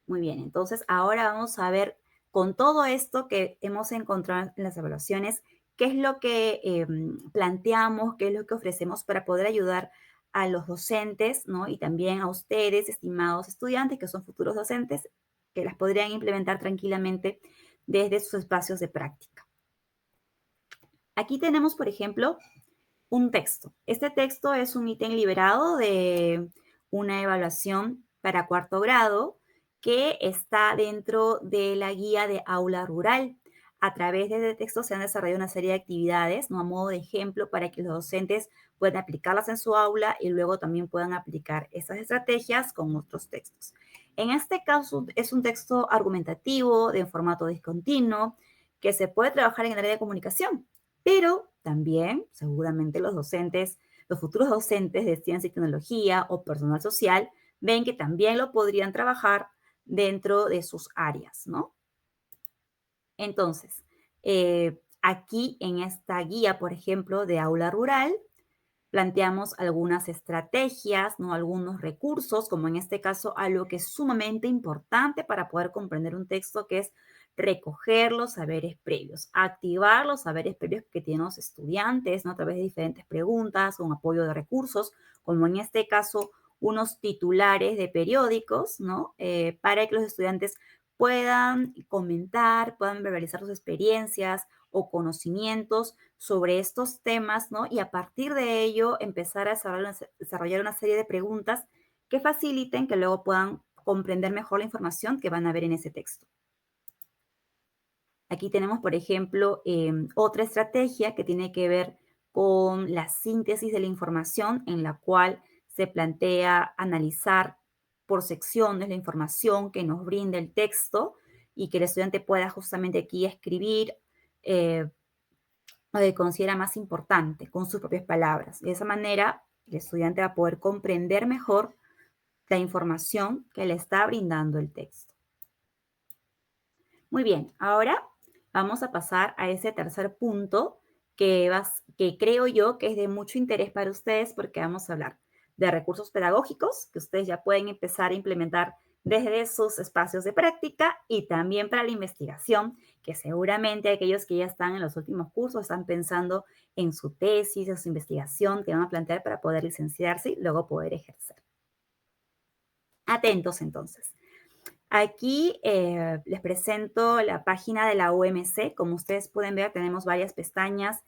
Muy bien, entonces ahora vamos a ver con todo esto que hemos encontrado en las evaluaciones, qué es lo que planteamos, qué es lo que ofrecemos para poder ayudar a los docentes, ¿no? Y también a ustedes, estimados estudiantes, que son futuros docentes, que las podrían implementar tranquilamente desde sus espacios de práctica. Aquí tenemos, por ejemplo, un texto. Este texto es un ítem liberado de una evaluación para 4º grado que está dentro de la guía de aula rural. A través de este texto se han desarrollado una serie de actividades, ¿no? A modo de ejemplo, para que los docentes puedan aplicarlas en su aula y luego también puedan aplicar esas estrategias con otros textos. En este caso es un texto argumentativo de formato discontinuo que se puede trabajar en el área de comunicación, pero también seguramente los docentes, los futuros docentes de ciencia y tecnología o personal social ven que también lo podrían trabajar dentro de sus áreas, ¿no? Entonces, aquí en esta guía, por ejemplo, de aula rural, planteamos algunas estrategias, ¿no? Algunos recursos, como en este caso algo que es sumamente importante para poder comprender un texto, que es recoger los saberes previos, activar los saberes previos que tienen los estudiantes, ¿no? A través de diferentes preguntas, con apoyo de recursos, como en este caso unos titulares de periódicos, ¿no? Para que los estudiantes puedan comentar, puedan verbalizar sus experiencias o conocimientos sobre estos temas, ¿no? Y a partir de ello empezar a desarrollar una serie de preguntas que faciliten que luego puedan comprender mejor la información que van a ver en ese texto. Aquí tenemos, por ejemplo, otra estrategia que tiene que ver con la síntesis de la información, en la cual se plantea analizar por secciones la información que nos brinda el texto y que el estudiante pueda justamente aquí escribir lo que considera más importante con sus propias palabras. De esa manera, el estudiante va a poder comprender mejor la información que le está brindando el texto. Muy bien, ahora vamos a pasar a ese tercer punto que creo yo que es de mucho interés para ustedes, porque vamos a hablar de recursos pedagógicos que ustedes ya pueden empezar a implementar desde sus espacios de práctica, y también para la investigación, que seguramente aquellos que ya están en los últimos cursos están pensando en su tesis, en su investigación que van a plantear para poder licenciarse y luego poder ejercer. Atentos entonces. Aquí les presento la página de la UMC. Como ustedes pueden ver, tenemos varias pestañas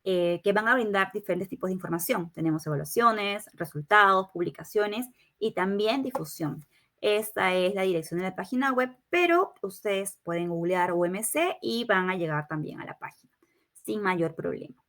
que van a brindar diferentes tipos de información. Tenemos evaluaciones, resultados, publicaciones y también difusión. Esta es la dirección de la página web, pero ustedes pueden googlear UMC y van a llegar también a la página sin mayor problema.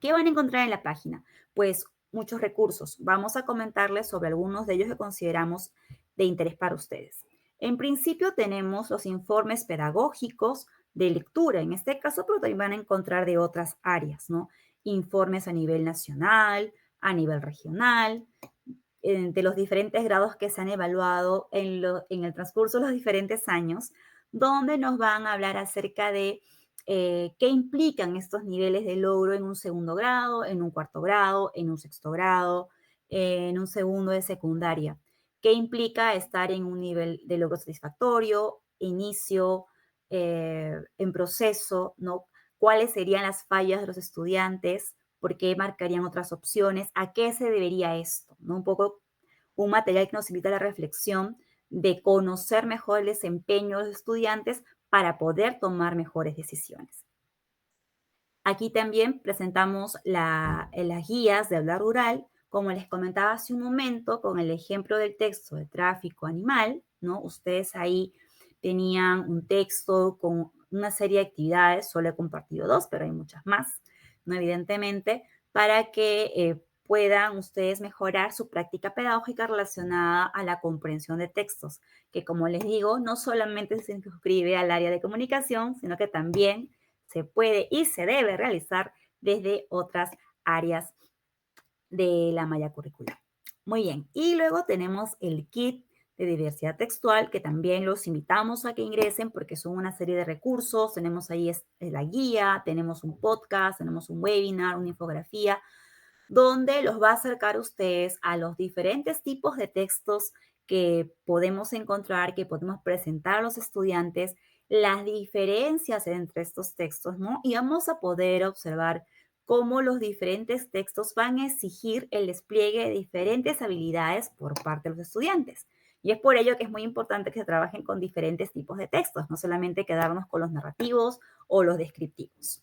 ¿Qué van a encontrar en la página? Pues muchos recursos. Vamos a comentarles sobre algunos de ellos que consideramos de interés para ustedes. En principio tenemos los informes pedagógicos de lectura en este caso, pero también van a encontrar de otras áreas, ¿no? Informes a nivel nacional, a nivel regional, de los diferentes grados que se han evaluado en el transcurso de los diferentes años, donde nos van a hablar acerca de qué implican estos niveles de logro en un segundo grado, en un cuarto grado, en un sexto grado, en un segundo de secundaria. ¿Qué implica estar en un nivel de logro satisfactorio, inicio, en proceso, ¿no? ¿Cuáles serían las fallas de los estudiantes? ¿Por qué marcarían otras opciones? ¿A qué se debería esto? ¿No? Un poco un material que nos invita a la reflexión de conocer mejor el desempeño de los estudiantes para poder tomar mejores decisiones. Aquí también presentamos las guías de habla rural, como les comentaba hace un momento, con el ejemplo del texto de tráfico animal, ¿no? Ustedes ahí tenían un texto con una serie de actividades, solo he compartido 2, pero hay muchas más, ¿no? Evidentemente, para que puedan ustedes mejorar su práctica pedagógica relacionada a la comprensión de textos, que como les digo, no solamente se inscribe al área de comunicación, sino que también se puede y se debe realizar desde otras áreas de la malla curricular. Muy bien, y luego tenemos el kit de diversidad textual, que también los invitamos a que ingresen porque son una serie de recursos. Tenemos ahí la guía, tenemos un podcast, tenemos un webinar, una infografía, donde los va a acercar ustedes a los diferentes tipos de textos que podemos encontrar, que podemos presentar a los estudiantes, las diferencias entre estos textos, ¿no? Y vamos a poder observar cómo los diferentes textos van a exigir el despliegue de diferentes habilidades por parte de los estudiantes. Y es por ello que es muy importante que se trabajen con diferentes tipos de textos, no solamente quedarnos con los narrativos o los descriptivos.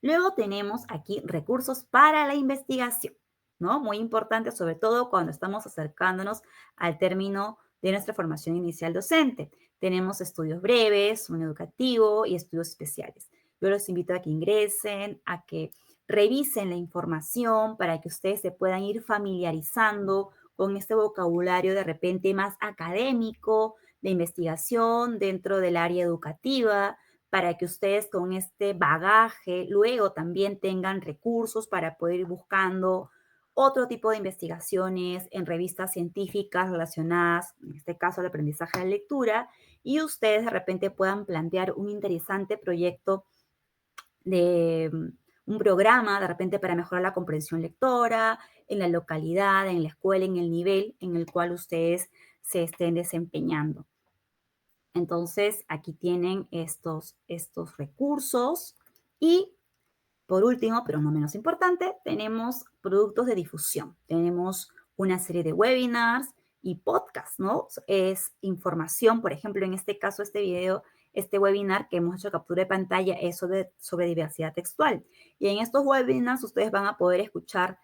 Luego tenemos aquí recursos para la investigación, ¿no? Muy importante, sobre todo cuando estamos acercándonos al término de nuestra formación inicial docente. Tenemos estudios breves, un educativo y estudios especiales. Yo los invito a que ingresen, a que revisen la información para que ustedes se puedan ir familiarizando con este vocabulario de repente más académico, de investigación dentro del área educativa, para que ustedes con este bagaje luego también tengan recursos para poder ir buscando otro tipo de investigaciones en revistas científicas relacionadas, en este caso, al aprendizaje de la lectura, y ustedes de repente puedan plantear un interesante proyecto de un programa, de repente para mejorar la comprensión lectora, en la localidad, en la escuela, en el nivel en el cual ustedes se estén desempeñando. Entonces, aquí tienen estos recursos. Y, por último, pero no menos importante, tenemos productos de difusión. Tenemos una serie de webinars y podcasts, ¿no? Es información, por ejemplo, en este caso, este webinar que hemos hecho captura de pantalla es sobre diversidad textual. Y en estos webinars ustedes van a poder escuchar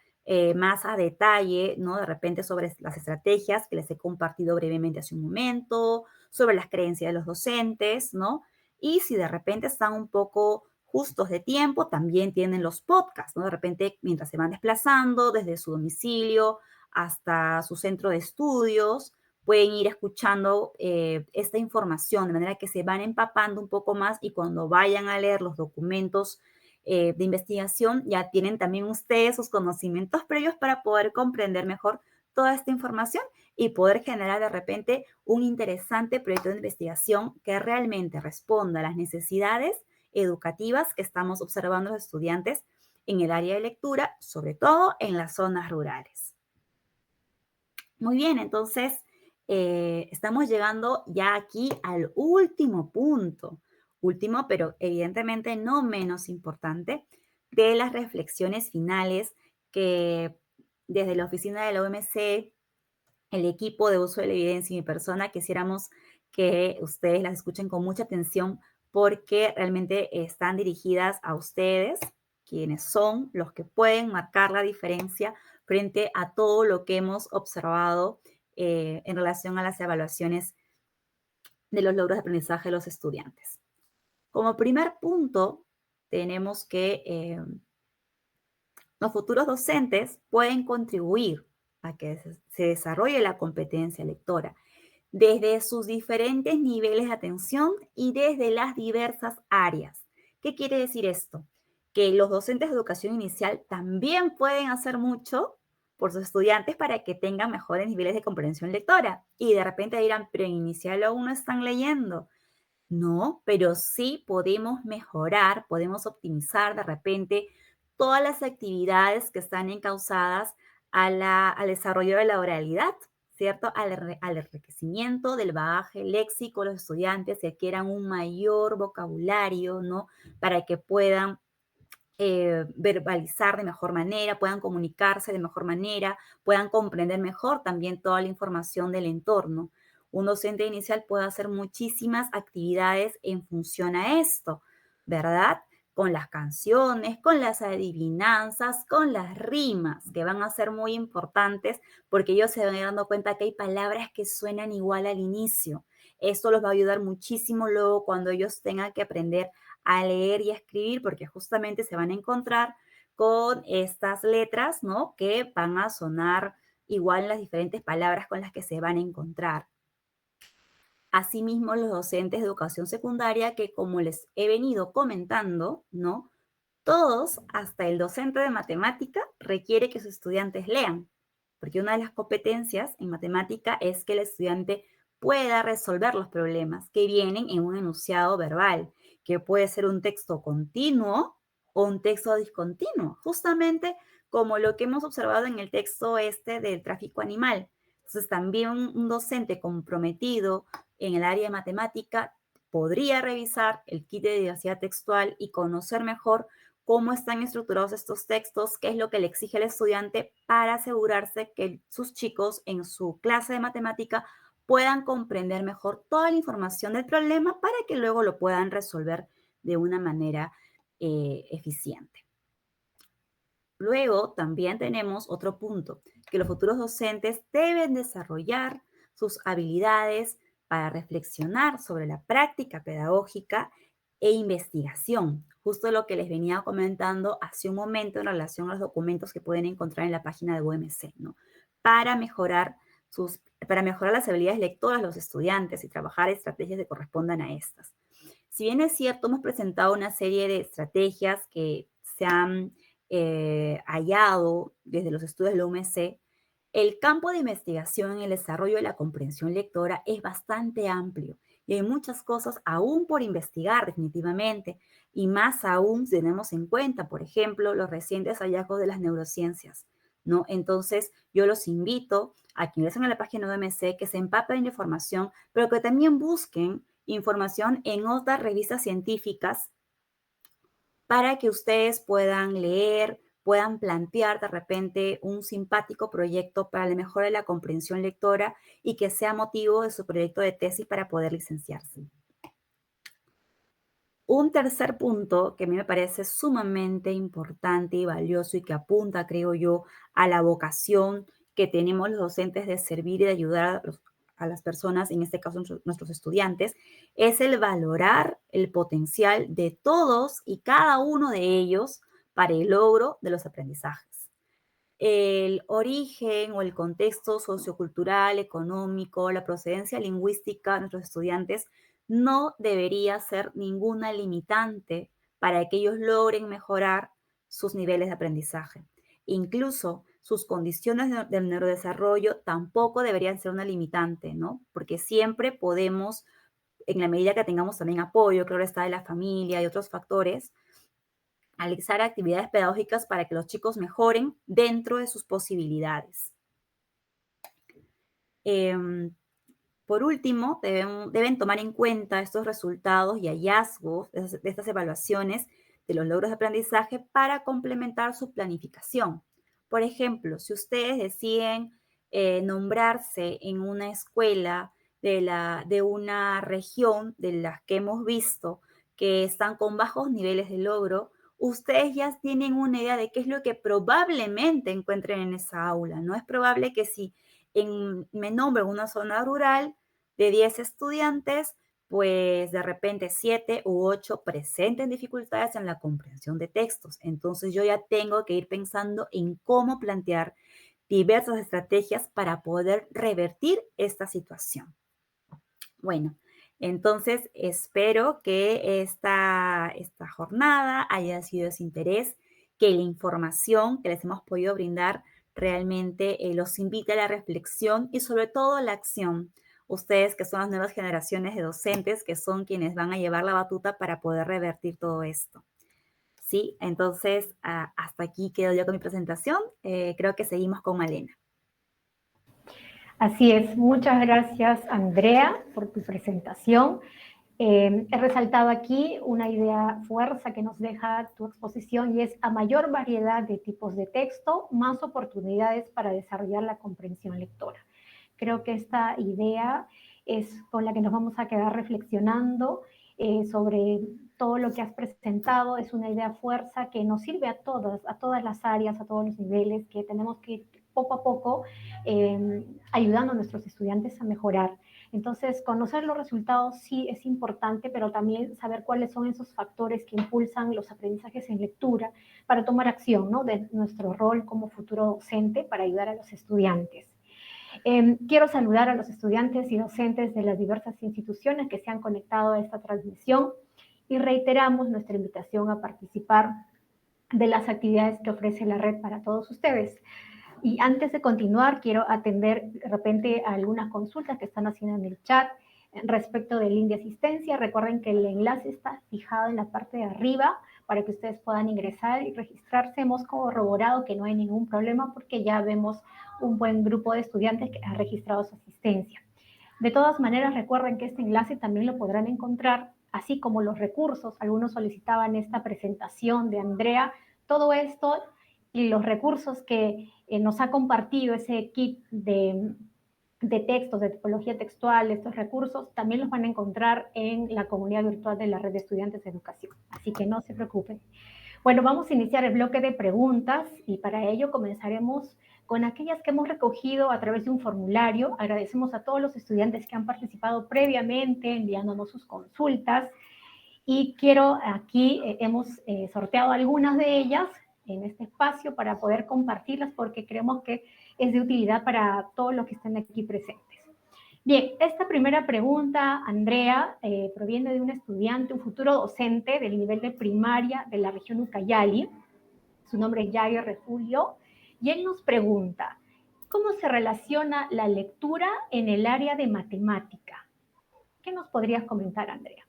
más a detalle, ¿no? De repente sobre las estrategias que les he compartido brevemente hace un momento, sobre las creencias de los docentes, ¿no? Y si de repente están un poco justos de tiempo, también tienen los podcasts, ¿no? De repente, mientras se van desplazando desde su domicilio hasta su centro de estudios, pueden ir escuchando esta información, de manera que se van empapando un poco más y cuando vayan a leer los documentos de investigación, ya tienen también ustedes sus conocimientos previos para poder comprender mejor toda esta información y poder generar de repente un interesante proyecto de investigación que realmente responda a las necesidades educativas que estamos observando los estudiantes en el área de lectura, sobre todo en las zonas rurales. Muy bien, entonces estamos llegando ya aquí al último punto, último pero evidentemente no menos importante, de las reflexiones finales que desde la oficina de la OMC, el equipo de uso de la evidencia y mi persona quisiéramos que ustedes las escuchen con mucha atención porque realmente están dirigidas a ustedes, quienes son los que pueden marcar la diferencia frente a todo lo que hemos observado en relación a las evaluaciones de los logros de aprendizaje de los estudiantes. Como primer punto, tenemos que los futuros docentes pueden contribuir a que se desarrolle la competencia lectora. desde sus diferentes niveles de atención y desde las diversas áreas. ¿Qué quiere decir esto? Que los docentes de educación inicial también pueden hacer mucho por sus estudiantes para que tengan mejores niveles de comprensión lectora. Y de repente dirán, pero en inicial aún no están leyendo. No, pero sí podemos mejorar, podemos optimizar de repente todas las actividades que están encausadas al desarrollo de la oralidad, ¿cierto? Al enriquecimiento del bagaje léxico, los estudiantes que adquieran un mayor vocabulario, ¿no? Para que puedan verbalizar de mejor manera, puedan comunicarse de mejor manera, puedan comprender mejor también toda la información del entorno. Un docente inicial puede hacer muchísimas actividades en función a esto, ¿verdad? Con las canciones, con las adivinanzas, con las rimas, que van a ser muy importantes porque ellos se van a ir dando cuenta que hay palabras que suenan igual al inicio. Esto los va a ayudar muchísimo luego cuando ellos tengan que aprender a leer y a escribir, porque justamente se van a encontrar con estas letras, ¿no? Que van a sonar igual en las diferentes palabras con las que se van a encontrar. Asimismo, los docentes de educación secundaria, que como les he venido comentando, ¿no? Todos, hasta el docente de matemática, requiere que sus estudiantes lean, porque una de las competencias en matemática es que el estudiante pueda resolver los problemas que vienen en un enunciado verbal, que puede ser un texto continuo o un texto discontinuo, justamente como lo que hemos observado en el texto del tráfico animal. Entonces, también un docente comprometido en el área de matemática podría revisar el kit de diversidad textual y conocer mejor cómo están estructurados estos textos, qué es lo que le exige al estudiante para asegurarse que sus chicos en su clase de matemática puedan comprender mejor toda la información del problema para que luego lo puedan resolver de una manera eficiente. Luego también tenemos otro punto, que los futuros docentes deben desarrollar sus habilidades para reflexionar sobre la práctica pedagógica e investigación, justo lo que les venía comentando hace un momento en relación a los documentos que pueden encontrar en la página de UMC, ¿no? Para mejorar las habilidades lectoras de los estudiantes y trabajar estrategias que correspondan a estas. Si bien es cierto, hemos presentado una serie de estrategias que se han hallado desde los estudios de la UMC, el campo de investigación en el desarrollo de la comprensión lectora es bastante amplio y hay muchas cosas aún por investigar definitivamente, y más aún si tenemos en cuenta, por ejemplo, los recientes hallazgos de las neurociencias, ¿no? Entonces, yo los invito a que ingresen a la página de OMC, que se empapen de información, pero que también busquen información en otras revistas científicas para que ustedes puedan leer, puedan plantear de repente un simpático proyecto para la mejora de la comprensión lectora y que sea motivo de su proyecto de tesis para poder licenciarse. Un tercer punto que a mí me parece sumamente importante y valioso y que apunta, creo yo, a la vocación que tenemos los docentes de servir y de ayudar a las personas, en este caso nuestros estudiantes, es el valorar el potencial de todos y cada uno de ellos para el logro de los aprendizajes. El origen o el contexto sociocultural, económico, la procedencia lingüística de nuestros estudiantes no debería ser ninguna limitante para que ellos logren mejorar sus niveles de aprendizaje. Incluso sus condiciones del neurodesarrollo tampoco deberían ser una limitante, ¿no? Porque siempre podemos, en la medida que tengamos también apoyo, claro está, de la familia y otros factores, realizar actividades pedagógicas para que los chicos mejoren dentro de sus posibilidades. Por último, deben tomar en cuenta estos resultados y hallazgos de estas evaluaciones de los logros de aprendizaje para complementar su planificación. Por ejemplo, si ustedes deciden nombrarse en una escuela de una región de las que hemos visto que están con bajos niveles de logro, ustedes ya tienen una idea de qué es lo que probablemente encuentren en esa aula, ¿no? Es probable que si me nombro en una zona rural de 10 estudiantes, pues de repente 7 u 8 presenten dificultades en la comprensión de textos. Entonces yo ya tengo que ir pensando en cómo plantear diversas estrategias para poder revertir esta situación. Bueno, entonces espero que esta jornada haya sido de su interés, que la información que les hemos podido brindar realmente los invite a la reflexión y sobre todo a la acción. Ustedes que son las nuevas generaciones de docentes, que son quienes van a llevar la batuta para poder revertir todo esto. Sí, entonces hasta aquí quedo yo con mi presentación. Creo que seguimos con Malena. Así es, muchas gracias Andrea por tu presentación. He resaltado aquí una idea fuerza que nos deja tu exposición y es a mayor variedad de tipos de texto, más oportunidades para desarrollar la comprensión lectora. Creo que esta idea es con la que nos vamos a quedar reflexionando sobre todo lo que has presentado. Es una idea fuerza que nos sirve a todas las áreas, a todos los niveles, que tenemos que ir poco a poco ayudando a nuestros estudiantes a mejorar. Entonces, conocer los resultados sí es importante, pero también saber cuáles son esos factores que impulsan los aprendizajes en lectura para tomar acción, ¿no?, de nuestro rol como futuro docente para ayudar a los estudiantes. Quiero saludar a los estudiantes y docentes de las diversas instituciones que se han conectado a esta transmisión y reiteramos nuestra invitación a participar de las actividades que ofrece la red para todos ustedes. Y antes de continuar, quiero atender de repente a algunas consultas que están haciendo en el chat respecto del link de asistencia. Recuerden que el enlace está fijado en la parte de arriba para que ustedes puedan ingresar y registrarse. Hemos corroborado que no hay ningún problema porque ya vemos un buen grupo de estudiantes que han registrado su asistencia. De todas maneras, recuerden que este enlace también lo podrán encontrar, así como los recursos. Algunos solicitaban esta presentación de Andrea. Todo esto y los recursos que nos ha compartido ese kit de textos, de tipología textual, estos recursos, también los van a encontrar en la comunidad virtual de la Red de Estudiantes de Educación. Así que no se preocupen. Bueno, vamos a iniciar el bloque de preguntas y para ello comenzaremos con aquellas que hemos recogido a través de un formulario. Agradecemos a todos los estudiantes que han participado previamente enviándonos sus consultas y hemos sorteado algunas de ellas en este espacio para poder compartirlas porque creemos que es de utilidad para todos los que estén aquí presentes. Bien, esta primera pregunta, Andrea, proviene de un estudiante, un futuro docente del nivel de primaria de la región Ucayali. Su nombre es Jair Refugio, y él nos pregunta, ¿cómo se relaciona la lectura en el área de matemática? ¿Qué nos podrías comentar, Andrea?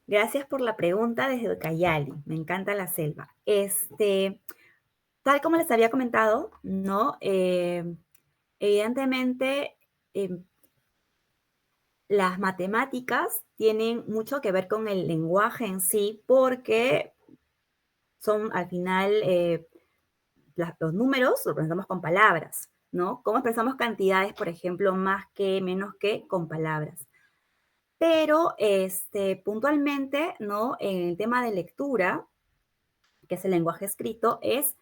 Gracias por la pregunta desde Ucayali. Me encanta la selva. Tal como les había comentado, ¿no? Evidentemente, las matemáticas tienen mucho que ver con el lenguaje en sí, porque son al final los números los representamos con palabras, ¿no? ¿Cómo expresamos cantidades, por ejemplo, más que, menos que, con palabras? Pero puntualmente, ¿no?, en el tema de lectura, que es el lenguaje escrito, es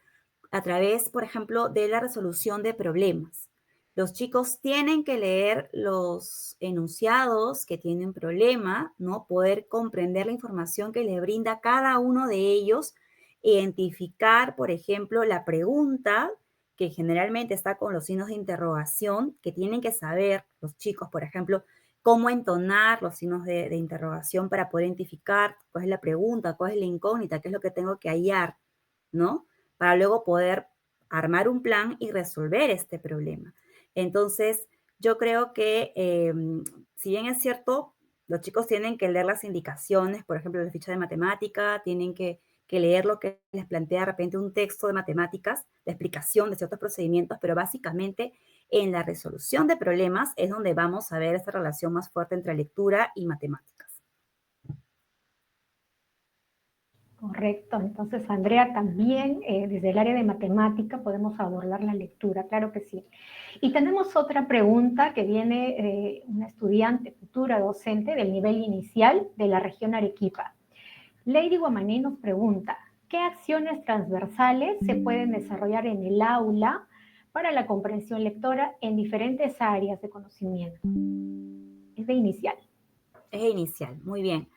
a través, por ejemplo, de la resolución de problemas. Los chicos tienen que leer los enunciados que tienen problema, ¿no?, poder comprender la información que les brinda cada uno de ellos, identificar, por ejemplo, la pregunta que generalmente está con los signos de interrogación, que tienen que saber los chicos, por ejemplo, cómo entonar los signos de interrogación para poder identificar cuál es la pregunta, cuál es la incógnita, qué es lo que tengo que hallar, ¿no?, para luego poder armar un plan y resolver este problema. Entonces, yo creo que, si bien es cierto, los chicos tienen que leer las indicaciones, por ejemplo, la ficha de matemática, tienen que leer lo que les plantea de repente un texto de matemáticas, la explicación de ciertos procedimientos, pero básicamente en la resolución de problemas es donde vamos a ver esta relación más fuerte entre lectura y matemáticas. Correcto, entonces Andrea, también desde el área de matemática podemos abordar la lectura, claro que sí. Y tenemos otra pregunta que viene de una estudiante futura docente del nivel inicial de la región Arequipa. Lady Guamaní nos pregunta, ¿qué acciones transversales se pueden desarrollar en el aula para la comprensión lectora en diferentes áreas de conocimiento? Es de inicial. Es de inicial, muy bien.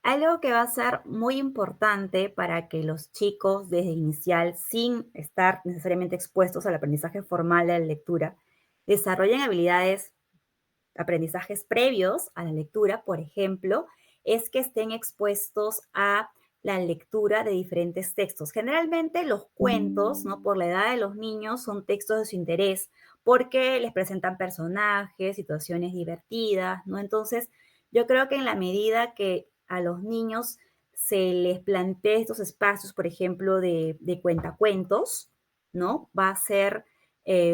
Algo que va a ser muy importante para que los chicos desde inicial, sin estar necesariamente expuestos al aprendizaje formal de la lectura, desarrollen habilidades aprendizajes previos a la lectura, por ejemplo, es que estén expuestos a la lectura de diferentes textos. Generalmente los cuentos, ¿no? Por la edad de los niños, son textos de su interés, porque les presentan personajes, situaciones divertidas, ¿no? Entonces, yo creo que en la medida que a los niños se les plantee estos espacios, por ejemplo, de cuentacuentos, ¿no? Va a ser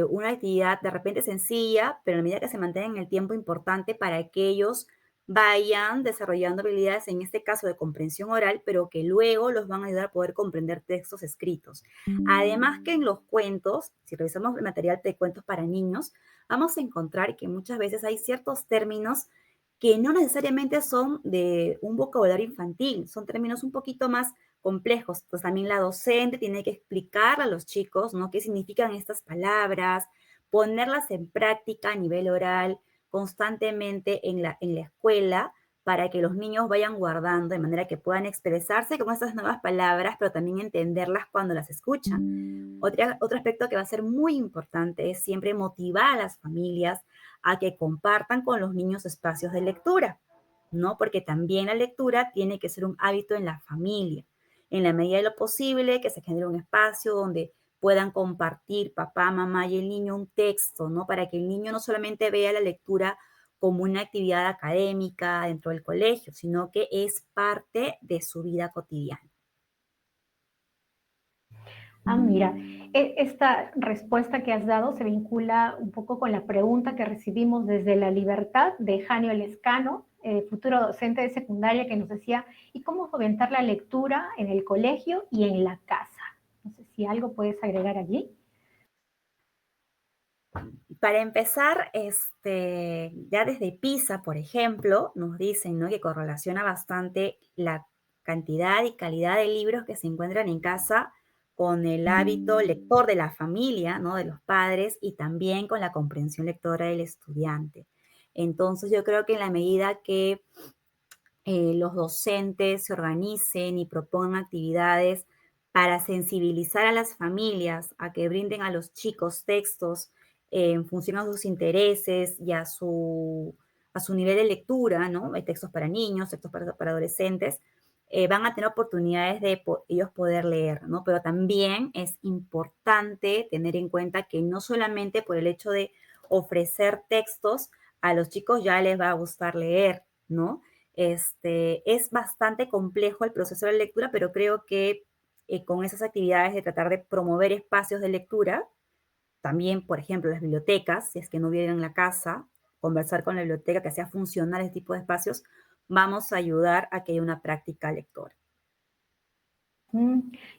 una actividad de repente sencilla, pero a medida que se mantenga en el tiempo importante para que ellos vayan desarrollando habilidades, en este caso de comprensión oral, pero que luego los van a ayudar a poder comprender textos escritos. Además que en los cuentos, si revisamos el material de cuentos para niños, vamos a encontrar que muchas veces hay ciertos términos que no necesariamente son de un vocabulario infantil, son términos un poquito más complejos. Pues también la docente tiene que explicar a los chicos, ¿no? Qué significan estas palabras, ponerlas en práctica a nivel oral constantemente en la escuela para que los niños vayan guardando de manera que puedan expresarse con estas nuevas palabras, pero también entenderlas cuando las escuchan. Otro aspecto que va a ser muy importante es siempre motivar a las familias a que compartan con los niños espacios de lectura, ¿no? Porque también la lectura tiene que ser un hábito en la familia. En la medida de lo posible, que se genere un espacio donde puedan compartir papá, mamá y el niño un texto, ¿no? Para que el niño no solamente vea la lectura como una actividad académica dentro del colegio, sino que es parte de su vida cotidiana. Mira, esta respuesta que has dado se vincula un poco con la pregunta que recibimos desde La Libertad de Janio Lescano, futuro docente de secundaria, que nos decía, ¿y cómo fomentar la lectura en el colegio y en la casa? No sé si algo puedes agregar allí. Para empezar, ya desde PISA, por ejemplo, nos dicen, ¿no? Que correlaciona bastante la cantidad y calidad de libros que se encuentran en casa con el hábito lector de la familia, ¿no? De los padres, y también con la comprensión lectora del estudiante. Entonces, yo creo que en la medida que los docentes se organicen y propongan actividades para sensibilizar a las familias a que brinden a los chicos textos en función a sus intereses y a su nivel de lectura, ¿no? Hay textos para niños, textos para adolescentes, van a tener oportunidades de ellos poder leer, ¿no? Pero también es importante tener en cuenta que no solamente por el hecho de ofrecer textos, a los chicos ya les va a gustar leer, ¿no? Es bastante complejo el proceso de lectura, pero creo que con esas actividades de tratar de promover espacios de lectura, también, por ejemplo, las bibliotecas, si es que no vienen en la casa, conversar con la biblioteca, que sea funcional este tipo de espacios, vamos a ayudar a que haya una práctica lectora.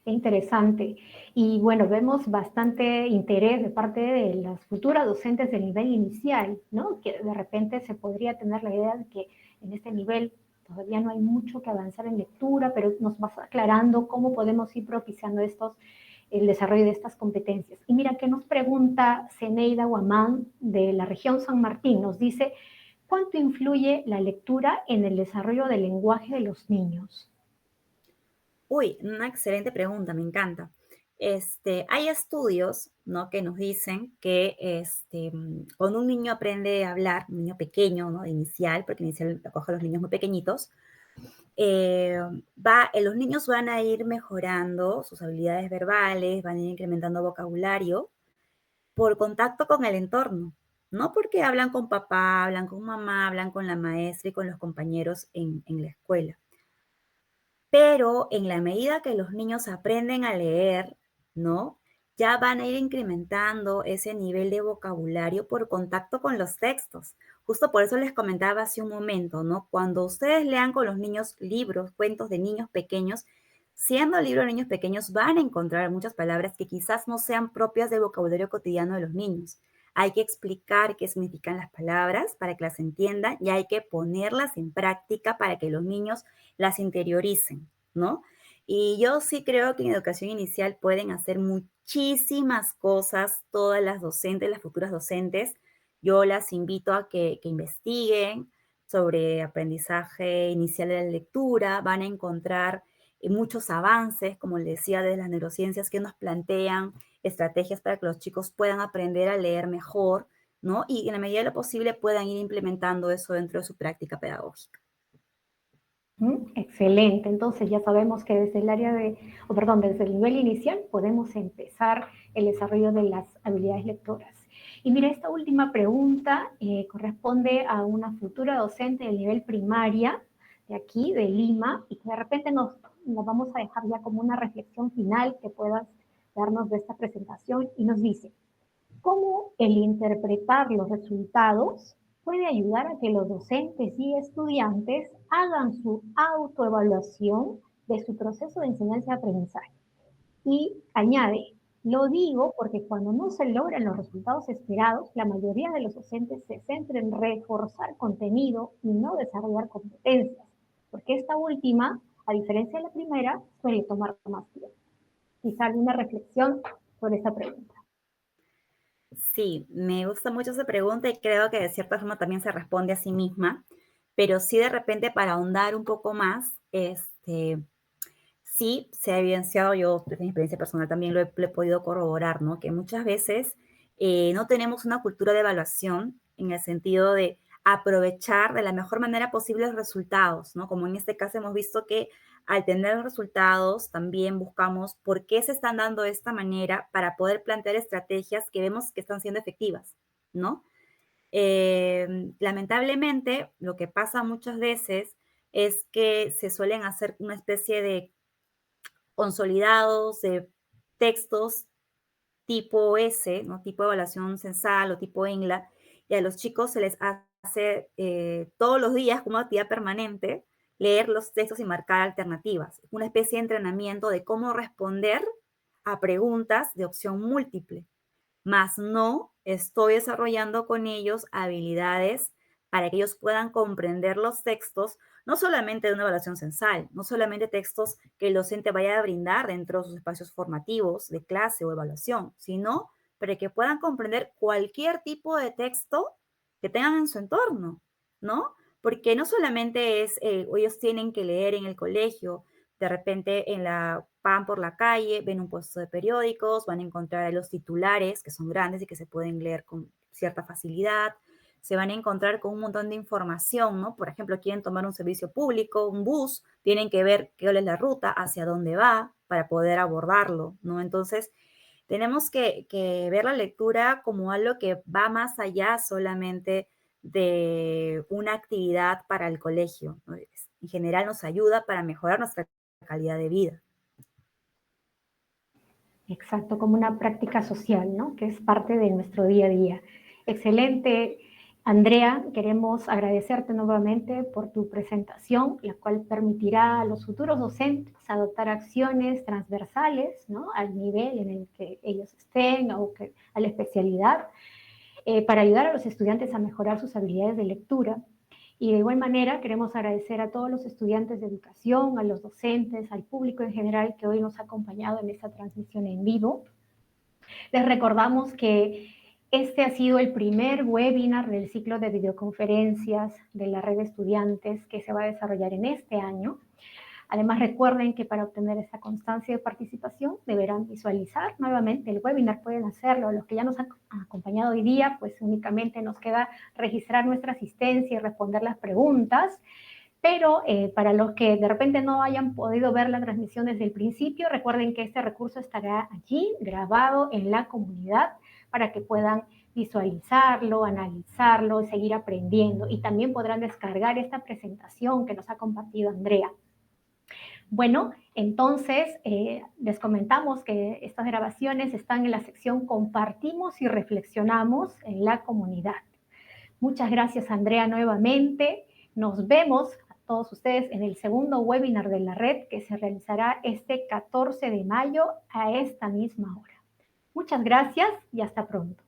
Interesante. Y bueno, vemos bastante interés de parte de las futuras docentes del nivel inicial, ¿no? Que de repente se podría tener la idea de que en este nivel todavía no hay mucho que avanzar en lectura, pero nos vas aclarando cómo podemos ir propiciando el desarrollo de estas competencias. Y mira que nos pregunta Zeneida Guamán de la región San Martín, nos dice, ¿cuánto influye la lectura en el desarrollo del lenguaje de los niños? Uy, una excelente pregunta, me encanta. Hay estudios, ¿no? Que nos dicen que cuando un niño aprende a hablar, un niño pequeño, ¿no? Inicial, porque inicial acoge a los niños muy pequeñitos, los niños van a ir mejorando sus habilidades verbales, van a ir incrementando vocabulario por contacto con el entorno. No porque hablan con papá, hablan con mamá, hablan con la maestra y con los compañeros en la escuela. Pero en la medida que los niños aprenden a leer, ¿no? Ya van a ir incrementando ese nivel de vocabulario por contacto con los textos. Justo por eso les comentaba hace un momento, ¿no? Cuando ustedes lean con los niños libros, cuentos de niños pequeños, siendo libros de niños pequeños, van a encontrar muchas palabras que quizás no sean propias del vocabulario cotidiano de los niños. Hay que explicar qué significan las palabras para que las entiendan y hay que ponerlas en práctica para que los niños las interioricen, ¿no? Y yo sí creo que en educación inicial pueden hacer muchísimas cosas todas las docentes, las futuras docentes. Yo las invito a que investiguen sobre aprendizaje inicial de la lectura. Van a encontrar muchos avances, como les decía, de las neurociencias que nos plantean estrategias para que los chicos puedan aprender a leer mejor, ¿no? Y en la medida de lo posible puedan ir implementando eso dentro de su práctica pedagógica. Excelente, entonces ya sabemos que desde el área desde el nivel inicial podemos empezar el desarrollo de las habilidades lectoras. Y mira, esta última pregunta corresponde a una futura docente del nivel primaria de aquí, de Lima, y que de repente nos vamos a dejar ya como una reflexión final que puedas darnos de esta presentación, y nos dice: ¿cómo el interpretar los resultados puede ayudar a que los docentes y estudiantes hagan su autoevaluación de su proceso de enseñanza y aprendizaje? Y añade: lo digo porque cuando no se logran los resultados esperados, la mayoría de los docentes se centran en reforzar contenido y no desarrollar competencias, porque esta última, a diferencia de la primera, suele tomar más tiempo. Quizá alguna reflexión sobre esta pregunta. Sí, me gusta mucho esa pregunta y creo que de cierta forma también se responde a sí misma, pero sí de repente para ahondar un poco más, sí se ha evidenciado, yo desde mi experiencia personal también lo he podido corroborar, ¿no? Que muchas veces no tenemos una cultura de evaluación en el sentido de aprovechar de la mejor manera posible los resultados, ¿no? Como en este caso hemos visto que al tener los resultados también buscamos por qué se están dando de esta manera para poder plantear estrategias que vemos que están siendo efectivas, ¿no? Lamentablemente, lo que pasa muchas veces es que se suelen hacer una especie de consolidados de textos tipo S, ¿no? Tipo evaluación censal o tipo ENGLA, y a los chicos se les hace todos los días como actividad permanente leer los textos y marcar alternativas, una especie de entrenamiento de cómo responder a preguntas de opción múltiple, más no estoy desarrollando con ellos habilidades para que ellos puedan comprender los textos, no solamente de una evaluación censal, no solamente textos que el docente vaya a brindar dentro de sus espacios formativos de clase o evaluación, sino para que puedan comprender cualquier tipo de texto que tengan en su entorno, ¿no? Porque no solamente es, ellos tienen que leer en el colegio, de repente van por la calle, ven un puesto de periódicos, van a encontrar los titulares que son grandes y que se pueden leer con cierta facilidad, se van a encontrar con un montón de información, ¿no? Por ejemplo, quieren tomar un servicio público, un bus, tienen que ver cuál es la ruta, hacia dónde va, para poder abordarlo, ¿no? Entonces, tenemos que ver la lectura como algo que va más allá solamente de una actividad para el colegio, ¿no? En general nos ayuda para mejorar nuestra calidad de vida. Exacto, como una práctica social, ¿no? Que es parte de nuestro día a día. Excelente, Andrea, queremos agradecerte nuevamente por tu presentación, la cual permitirá a los futuros docentes adoptar acciones transversales, ¿no? Al nivel en el que ellos estén o a la especialidad, para ayudar a los estudiantes a mejorar sus habilidades de lectura. Y de igual manera queremos agradecer a todos los estudiantes de educación, a los docentes, al público en general que hoy nos ha acompañado en esta transmisión en vivo. Les recordamos que este ha sido el primer webinar del ciclo de videoconferencias de la red de estudiantes que se va a desarrollar en este año. Además, recuerden que para obtener esta constancia de participación deberán visualizar nuevamente el webinar, pueden hacerlo. Los que ya nos han acompañado hoy día, pues únicamente nos queda registrar nuestra asistencia y responder las preguntas. Pero para los que de repente no hayan podido ver la transmisión desde el principio, recuerden que este recurso estará allí grabado en la comunidad para que puedan visualizarlo, analizarlo, seguir aprendiendo, y también podrán descargar esta presentación que nos ha compartido Andrea. Bueno, entonces les comentamos que estas grabaciones están en la sección Compartimos y Reflexionamos en la comunidad. Muchas gracias, Andrea, nuevamente. Nos vemos a todos ustedes en el segundo webinar de la red que se realizará este 14 de mayo a esta misma hora. Muchas gracias y hasta pronto.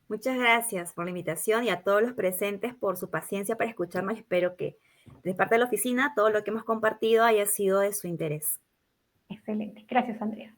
Muchas gracias por la invitación y a todos los presentes por su paciencia para escucharnos. Espero que de parte de la oficina todo lo que hemos compartido haya sido de su interés. Excelente. Gracias, Andrea.